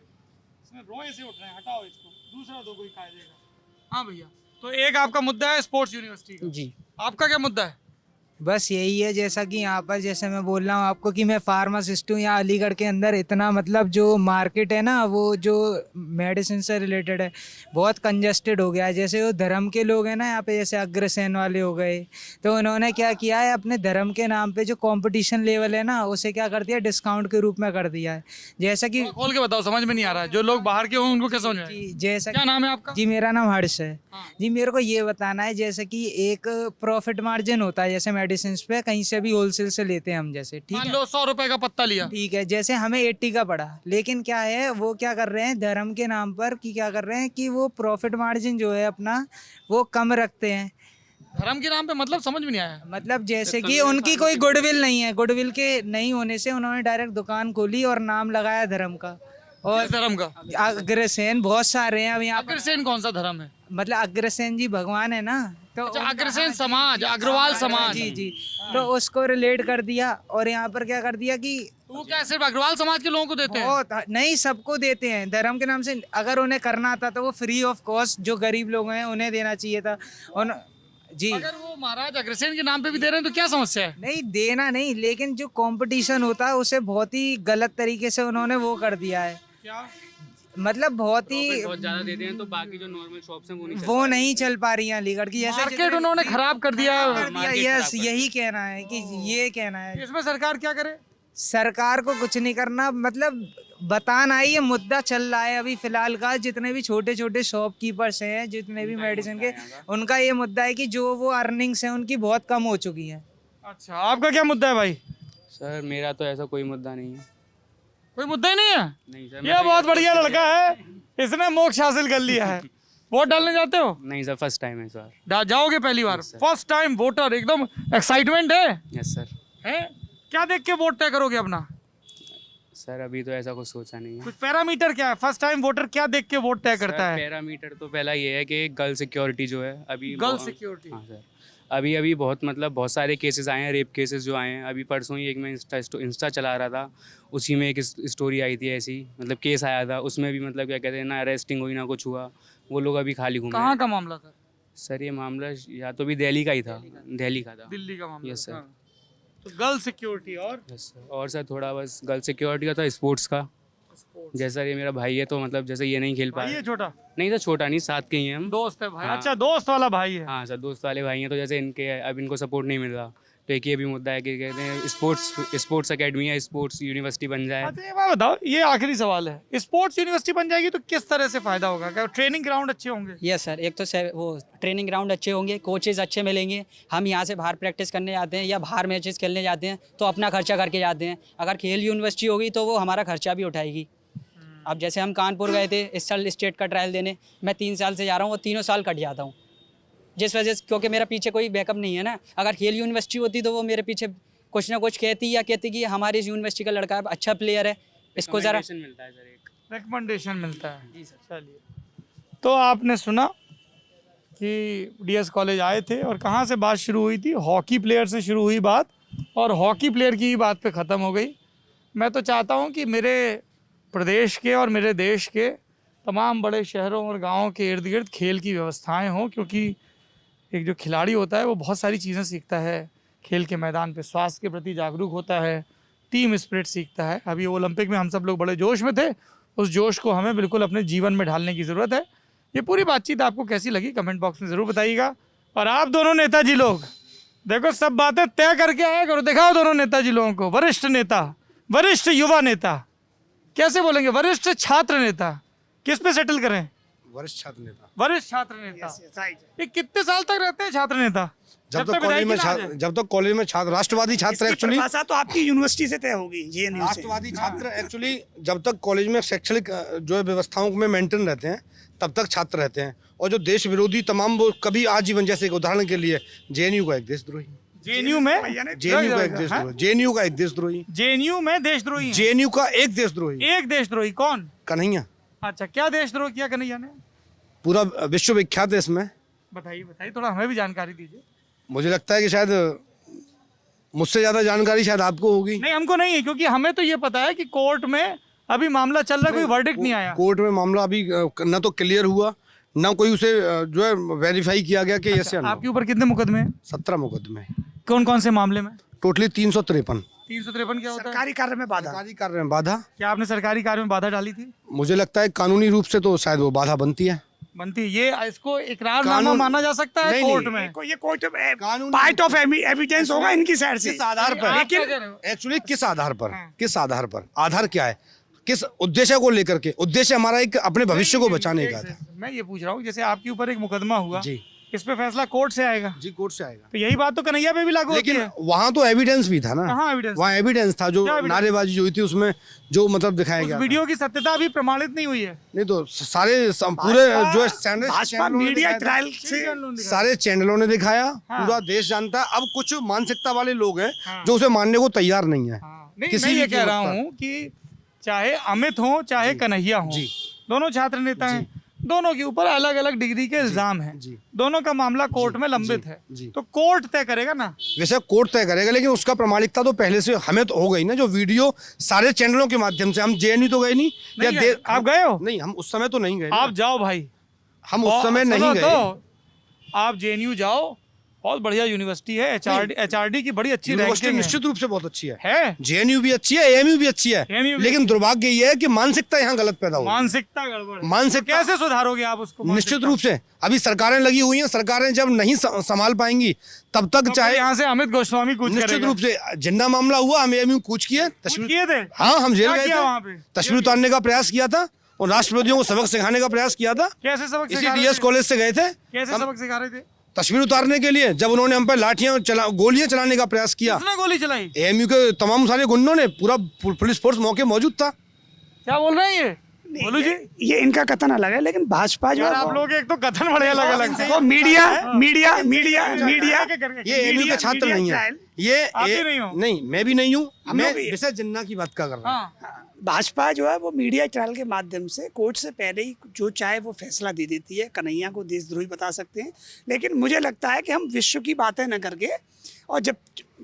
इसमें रोए से उठ रहे हैं। हटाओ इसको, दूसरा दो कोई खा देगा। हाँ भैया, तो एक आपका मुद्दा है स्पोर्ट्स यूनिवर्सिटी का। जी। आपका क्या मुद्दा है? बस यही है, जैसा कि यहाँ पर जैसे मैं बोल रहा हूँ आपको कि मैं फार्मासिस्ट हूँ। यहाँ अलीगढ़ के अंदर इतना मतलब जो मार्केट है ना, वो जो मेडिसिन से रिलेटेड है, बहुत कंजस्टेड हो गया है। जैसे वो धर्म के लोग हैं ना यहाँ पे, जैसे अग्रसेन वाले हो गए, तो उन्होंने क्या किया है, अपने धर्म के नाम पे जो कंपटीशन लेवल है ना, उसे क्या कर दिया, डिस्काउंट के रूप में कर दिया है। जैसा कि खोल के बताओ, समझ में नहीं आ रहा है। जो लोग बाहर के हों उनको क्या समझ में आएगा? जी, जैसा क्या नाम है आपका? जी मेरा नाम हर्ष है। जी मेरे को ये बताना है, जैसे कि एक प्रॉफिट मार्जिन होता है, जैसे मेडिसिन पे कहीं से भी होलसेल से लेते हैं हम, जैसे ठीक मान है, लो 100 रुपए का पत्ता लिया, ठीक है, जैसे हमें 80 का पड़ा, लेकिन क्या है, वो क्या कर रहे हैं धर्म के नाम पर कि क्या कर रहे हैं कि वो प्रॉफिट मार्जिन जो है अपना वो कम रखते हैं। धर्म के नाम पे मतलब समझ में नहीं आया। मतलब जैसे कि उनकी कोई गुडविल नहीं है, गुडविल के नहीं होने से उन्होंने डायरेक्ट दुकान खोली और नाम लगाया धर्म का। और किस धर्म का? अग्रसेन बहुत सारे हैं अब यहाँ पर। अग्रसेन कौन सा धर्म है? मतलब अग्रसेन जी भगवान है ना, तो अच्छा, अग्रसेन समाज, अग्रवाल समाज। जी जी, तो उसको रिलेट कर दिया और यहाँ पर क्या कर दिया कि वो क्या सिर्फ अग्रवाल समाज के लोगों को देते हैं? बहुत नहीं, सबको देते हैं धर्म के नाम से। अगर उन्हें करना था तो वो फ्री ऑफ कॉस्ट जो गरीब लोग हैं उन्हें देना चाहिए था। जी, अगर वो महाराज अग्रसेन के नाम पे भी दे रहे हैं तो क्या समस्या है? नहीं देना नहीं, लेकिन जो कंपटीशन होता है उसे बहुत ही गलत तरीके से उन्होंने वो कर दिया है। क्या मतलब बहुत ही बहुत ज़्यादा देते हैं तो बाकी जो नॉर्मल शॉप्स हैं वो नहीं चल पा रही हैं अलीगढ़ की। जैसे मार्केट उन्होंने खराब कर दिया। यस, यही कहना है कि ये कहना है। इसमें सरकार क्या करे? सरकार को कुछ नहीं करना, मतलब बताना है, ये मुद्दा चल रहा है अभी फिलहाल का। जितने भी छोटे छोटे शॉपकीपर्स हैं, जितने भी मेडिसिन के, उनका ये मुद्दा है कि जो वो अर्निंग्स हैं उनकी बहुत कम हो चुकी है। अच्छा, आपका क्या मुद्दा है भाई? सर मेरा तो ऐसा कोई मुद्दा नहीं है। कोई मुद्दा ही नहीं है? नहीं सर, ये बहुत बढ़िया लड़का है, इसने मोक्ष हासिल कर लिया है। वोट डालने जाते हो? नहीं सर, फर्स्ट टाइम है सर। जाओगे पहली बार? फर्स्ट टाइम वोटर, एकदम एक्साइटमेंट है? Yes sir. है? क्या देख के वोट तय करोगे अपना? सर अभी तो ऐसा कुछ सोचा नहीं है। कुछ पैरामीटर क्या है? फर्स्ट टाइम वोटर क्या देख के वोट तय करता है? पैरामीटर तो पहला ये है कि गर्ल सिक्योरिटी जो है अभी। Girl security? हाँ सर, अभी बहुत मतलब बहुत सारे केसेस आए हैं, रेप केसेस जो आए हैं। अभी परसों ही एक मैं इंस्टा चला रहा था, उसी में एक स्टोरी आई थी ऐसी, मतलब केस आया था, उसमें भी मतलब क्या कहते हैं ना, अरेस्टिंग हुई ना कुछ हुआ। वो लोग अभी खाली घूम रहे हैं। कहाँ का मामला था सर? ये मामला या तो भी दिल्ली का ही था, दिल्ली का था। दिल्ली का मामला? Yes sir. हाँ। तो गर्ल सिक्योरिटी और? Yes sir. और सर थोड़ा बस गर्ल सिक्योरिटी का था, स्पोर्ट्स का। जैसा ये मेरा भाई है तो मतलब जैसे ये नहीं खेल भाई पाया। है छोटा? नहीं सर, छोटा नहीं, साथ के ही हैं हम। दोस्त है भाई? हाँ। अच्छा, दोस्त वाला भाई है। हाँ सर, दोस्त वाले भाई हैं, तो जैसे इनके अब इनको सपोर्ट नहीं मिल रहा, तो एक ये भी मुद्दा है कि कहते हैं स्पोर्ट्स एकेडमी या स्पोर्ट्स यूनिवर्सिटी बन जाए। अच्छा, ये बात बताओ, ये आखिरी सवाल है, स्पोर्ट्स यूनिवर्सिटी बन जाएगी तो किस तरह से फायदा होगा? क्या ट्रेनिंग ग्राउंड अच्छे होंगे? यस सर, एक तो वो ट्रेनिंग ग्राउंड अच्छे होंगे, कोचेज अच्छे मिलेंगे। हम यहाँ से बाहर प्रैक्टिस करने जाते हैं या बाहर मैचेस खेलने जाते हैं तो अपना खर्चा करके जाते हैं। अगर खेल यूनिवर्सिटी होगी तो वो हमारा खर्चा भी उठाएगी। अब जैसे हम कानपुर गए थे इस साल स्टेट का ट्रायल देने, मैं 3 साल से जा रहा हूँ, वो तीनों साल कट जाता हूँ, जिस वजह से, क्योंकि मेरा पीछे कोई बैकअप नहीं है ना। अगर खेल यूनिवर्सिटी होती तो वो मेरे पीछे कुछ ना कुछ कहती कि हमारी इस यूनिवर्सिटी का लड़का अच्छा प्लेयर है, इसको ज़रा मिलता है सर, एक रिकमेंडेशन मिलता है। जी सर। चलिए, तो आपने सुना कि डीएस कॉलेज आए थे और कहाँ से बात शुरू हुई थी? हॉकी प्लेयर से शुरू हुई बात और हॉकी प्लेयर की ही बात पे ख़त्म हो गई। मैं तो चाहता हूँ कि मेरे प्रदेश के और मेरे देश के तमाम बड़े शहरों और गाँवों के इर्द गिर्द खेल की व्यवस्थाएं हों, क्योंकि एक जो खिलाड़ी होता है वो बहुत सारी चीज़ें सीखता है। खेल के मैदान पे स्वास्थ्य के प्रति जागरूक होता है, टीम स्पिरिट सीखता है। अभी ओलंपिक में हम सब लोग बड़े जोश में थे, उस जोश को हमें बिल्कुल अपने जीवन में ढालने की ज़रूरत है। ये पूरी बातचीत आपको कैसी लगी कमेंट बॉक्स में ज़रूर बताइएगा। और आप दोनों नेताजी लोग देखो, सब बातें तय करके आया करो, दिखाओ दोनों नेताजी लोगों को। वरिष्ठ नेता, वरिष्ठ युवा नेता, कैसे बोलेंगे? वरिष्ठ छात्र नेता, किस पे सेटल करें? वरिष्ठ छात्र नेता। वरिष्ठ छात्र नेता। ये कितने साल तक रहते हैं छात्र नेता? जब तक कॉलेज में छात्र राष्ट्रवादी छात्र एक्चुअली तो आपकी यूनिवर्सिटी से तय होगी, जेएनयू से। राष्ट्रवादी छात्र एक्चुअली जब तक कॉलेज में शैक्षणिक जो है व्यवस्थाओं में मेंटेन रहते हैं तब तक छात्र रहते हैं। और जो देश विरोधी तमाम वो कभी आजीवन, जैसे एक उदाहरण के लिए जेएनयू का एक देशद्रोही, जेएनयू में जेएनयू का एक देशद्रोही, जेएनयू का एक देशद्रोही, जेएनयू में देशद्रोही, जेएनयू का एक देशद्रोही, एक देशद्रोही कौन? कन्हैया। अच्छा, क्या देशद्रोह किया कन्हैया ने? पूरा विश्व विख्यात है इसमें। बताइए बताइए, थोड़ा हमें भी जानकारी दीजिए। मुझे लगता है कि शायद मुझसे ज़्यादा जानकारी शायद आपको होगी। नहीं, हमको नहीं है, क्योंकि हमें तो ये पता है कि कोर्ट में अभी मामला चल रहा है, कोई वर्डिक्ट नहीं आया। कोर्ट में मामला अभी न तो क्लियर हुआ, न कोई उसे जो है वेरीफाई किया गया कि यस या नो। आपके ऊपर कितने मुकदमे हैं? 17 मुकदमे। कौन कौन से मामले में? टोटली 353। 353 क्या होता है? सरकारी कार्य में बाधा। सरकारी कार्य में बाधा। क्या आपने सरकारी कार्य में बाधा डाली थी? मुझे लगता है कानूनी रूप से तो शायद वो बाधा बनती है। बनती ये इसको इकरारनामा माना जा सकता है कोर्ट में? ये कोर्ट पार्ट ऑफ एविडेंस होगा इनकी साइड से। किस आधार पर? लेकिन एक्चुअली किस आधार पर? किस आधार पर? आधार क्या है? किस उद्देश्य को लेकर के? उद्देश्य हमारा एक अपने भविष्य को बचाने का था। मैं ये पूछ रहा हूँ, जैसे आपके ऊपर एक मुकदमा हुआ जी, इस पे फैसला कोर्ट से आएगा? जी कोर्ट से आएगा। तो यही बात तो कन्हैया पे भी लागू होती लेकिन है। वहाँ तो एविडेंस भी था ना। कहाँ एविडेंस? वहाँ एविडेंस था, जो क्या evidence? नारेबाजी जो हुई थी उसमें जो मतलब दिखाया उस गया वीडियो की सत्यता अभी प्रमाणित नहीं हुई है। नहीं तो सारे पूरे जो भाजपा मीडिया ट्रायल से सारे चैनलों ने दिखाया, पूरा देश जानता है। अब कुछ मानसिकता वाले लोग हैं जो उसे मानने को तैयार नहीं है। नहीं, मैं ये कह रहा हूँ कि चाहे अमित हो चाहे कन्हैया हो, दोनों छात्र नेता हैं, दोनों के ऊपर अलग अलग डिग्री के इल्जाम हैं, दोनों का मामला कोर्ट में लंबित है, तो कोर्ट तय करेगा ना। वैसे कोर्ट तय करेगा, लेकिन उसका प्रमाणिकता तो पहले से हमें तो हो गई ना, जो वीडियो सारे चैनलों के माध्यम से। हम जेएनयू तो गए नहीं, आप गए हो? नहीं, हम उस समय तो नहीं गए। आप जाओ भाई, हम उस समय नहीं गए। आप जेएनयू जाओ, बहुत बढ़िया यूनिवर्सिटी है, एचआरडी की बड़ी अच्छी यूनिवर्सिटी रैंकिंग निश्चित रूप से बहुत अच्छी है। जेएनयू भी अच्छी है, एएमयू भी अच्छी है, लेकिन दुर्भाग्य ये है कि मानसिकता यहाँ गलत पैदा हो। मानसिकता गड़बड़। मानसिकता कैसे सुधारोगे आप उसको? निश्चित रूप से अभी सरकारें लगी हुई हैं, सरकारें जब नहीं संभाल पाएंगी तब तक चाहे यहाँ से अमित गोस्वामी कूच करेगा। निश्चित रूप से जिंदा मामला हुआ, हम एएमयू कूच किए, किए थे। हाँ, हम जेल गए वहाँ पे थे, तस्वीर उतारने का प्रयास किया था और राष्ट्रवादियों को सबक सिखाने का प्रयास किया था। कैसे सबक? इसी डीएस कॉलेज से गए थे। कैसे सबक सिखा रहे थे? तस्वीर उतारने के लिए, जब उन्होंने हम पर गोलियां चलाने का प्रयास किया। किसने गोली चलाई? एएमयू के तमाम सारे गुंडों ने, पूरा पुलिस फोर्स मौके मौजूद था। क्या बोल रहे हैं ये? बोलो जी। ये इनका कथन अलग है, लेकिन भाजपा जो है आप लोग एक तो कथन बड़े अलग अलग से। वो मीडिया ये एएमयू के छात्र नहीं है, ये आप भी नहीं हो? नहीं, मैं भी नहीं हूँ, मैं विशेष जिन्ना की बात कर रहा हूँ। भाजपा जो है वो मीडिया ट्रायल के माध्यम से कोर्ट से पहले ही जो चाहे वो फैसला दे देती है। कन्हैया को देशद्रोही बता सकते हैं, लेकिन मुझे लगता है कि हम विश्व की बातें न करके, और जब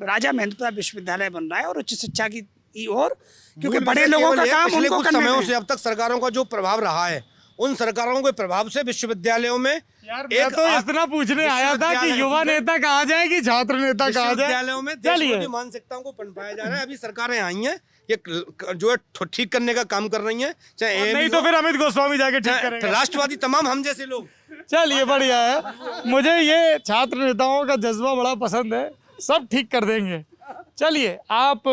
राजा महेंद्र प्रताप विश्वविद्यालय बन रहा है और उच्च शिक्षा की और क्योंकि बड़े लोगों का काम पिछले उनको कुछ करने समयों में। से अब तक सरकारों का जो प्रभाव रहा है, उन सरकारों के प्रभाव से विश्वविद्यालयों में एक तो इतना पूछने आया था कि युवा नेता कहा जाए कि छात्र नेता कहा जाए। विश्वविद्यालयों में देशविरोधी मानसिकताओं को पनपाया जा रहा है। अभी सरकारें आई हैं, ये जो है ठीक करने का काम कर रही हैं, चाहे नहीं तो फिर अमित गोस्वामी जाके ठीक करेंगे, राष्ट्रवादी तमाम हम जैसे लोग। चलिए, बढ़िया है। मुझे ये छात्र नेताओं का जज्बा बड़ा पसंद है, सब ठीक कर देंगे। चलिए, आप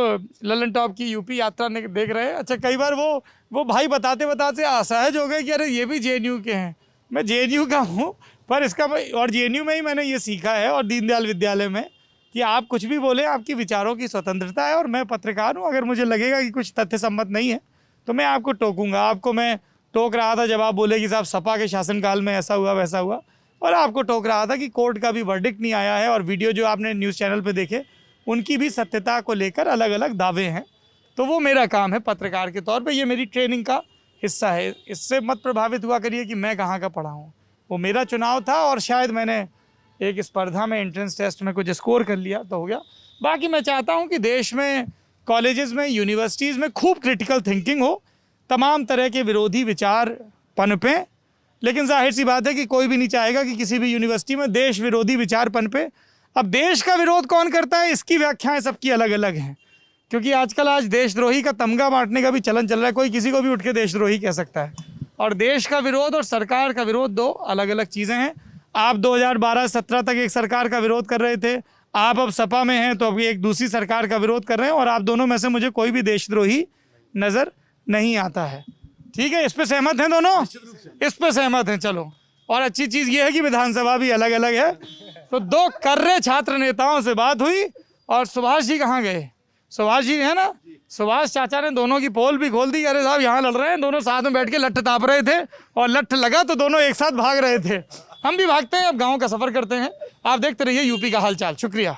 ललन टॉप की यूपी यात्रा देख रहे हैं। अच्छा, कई बार वो भाई बताते बताते असहज हो गए कि अरे ये भी जेएनयू के हैं। मैं जेएनयू का हूँ, पर इसका और जेएनयू में ही मैंने ये सीखा है, और दीनदयाल विद्यालय में, कि आप कुछ भी बोलें, आपकी विचारों की स्वतंत्रता है। और मैं पत्रकार हूँ, अगर मुझे लगेगा कि कुछ तथ्य सम्मत नहीं है तो मैं आपको टोकूंगा। आपको मैं टोक रहा था जब आप बोले कि साहब सपा के शासनकाल में ऐसा हुआ वैसा हुआ, और आपको टोक रहा था कि कोर्ट का भी वर्डिक्ट नहीं आया है, और वीडियो जो आपने न्यूज़ चैनल पर देखे उनकी भी सत्यता को लेकर अलग अलग दावे हैं। तो वो मेरा काम है पत्रकार के तौर पे, ये मेरी ट्रेनिंग का हिस्सा है। इससे मत प्रभावित हुआ करिए कि मैं कहाँ का पढ़ा हूँ। वो मेरा चुनाव था, और शायद मैंने एक स्पर्धा में एंट्रेंस टेस्ट में कुछ स्कोर कर लिया तो हो गया। बाकी मैं चाहता हूँ कि देश में कॉलेजेस में, यूनिवर्सिटीज़ में खूब क्रिटिकल थिंकिंग हो, तमाम तरह के विरोधी विचार पनपें। लेकिन जाहिर सी बात है कि कोई भी नहीं चाहेगा कि किसी भी यूनिवर्सिटी में देश विरोधी विचार पनपे। अब देश का विरोध कौन करता है, इसकी व्याख्याएं सबकी अलग अलग हैं, क्योंकि आज देशद्रोही का तमगा बांटने का भी चलन चल रहा है। कोई किसी को भी उठ के देशद्रोही कह सकता है, और देश का विरोध और सरकार का विरोध दो अलग अलग चीज़ें हैं। आप 2012-17 तक एक सरकार का विरोध कर रहे थे, आप अब सपा में हैं तो अभी एक दूसरी सरकार का विरोध कर रहे हैं, और आप दोनों में से मुझे कोई भी देशद्रोही नज़र नहीं आता है। ठीक है, इस पे सहमत हैं दोनों? इस पे सहमत हैं, चलो। और अच्छी चीज़ ये है कि विधानसभा भी अलग अलग है। तो दो कर्रे छात्र नेताओं से बात हुई, और सुभाष जी कहाँ गए? सुभाष जी है ना, सुभाष चाचा ने दोनों की पोल भी खोल दी। अरे साहब यहाँ लड़ रहे हैं, दोनों साथ में बैठ के लट्ठ ताप रहे थे, और लट्ठ लगा तो दोनों एक साथ भाग रहे थे। हम भी भागते हैं, अब गाँव का सफ़र करते हैं। आप देखते रहिए यूपी का हालचाल। शुक्रिया।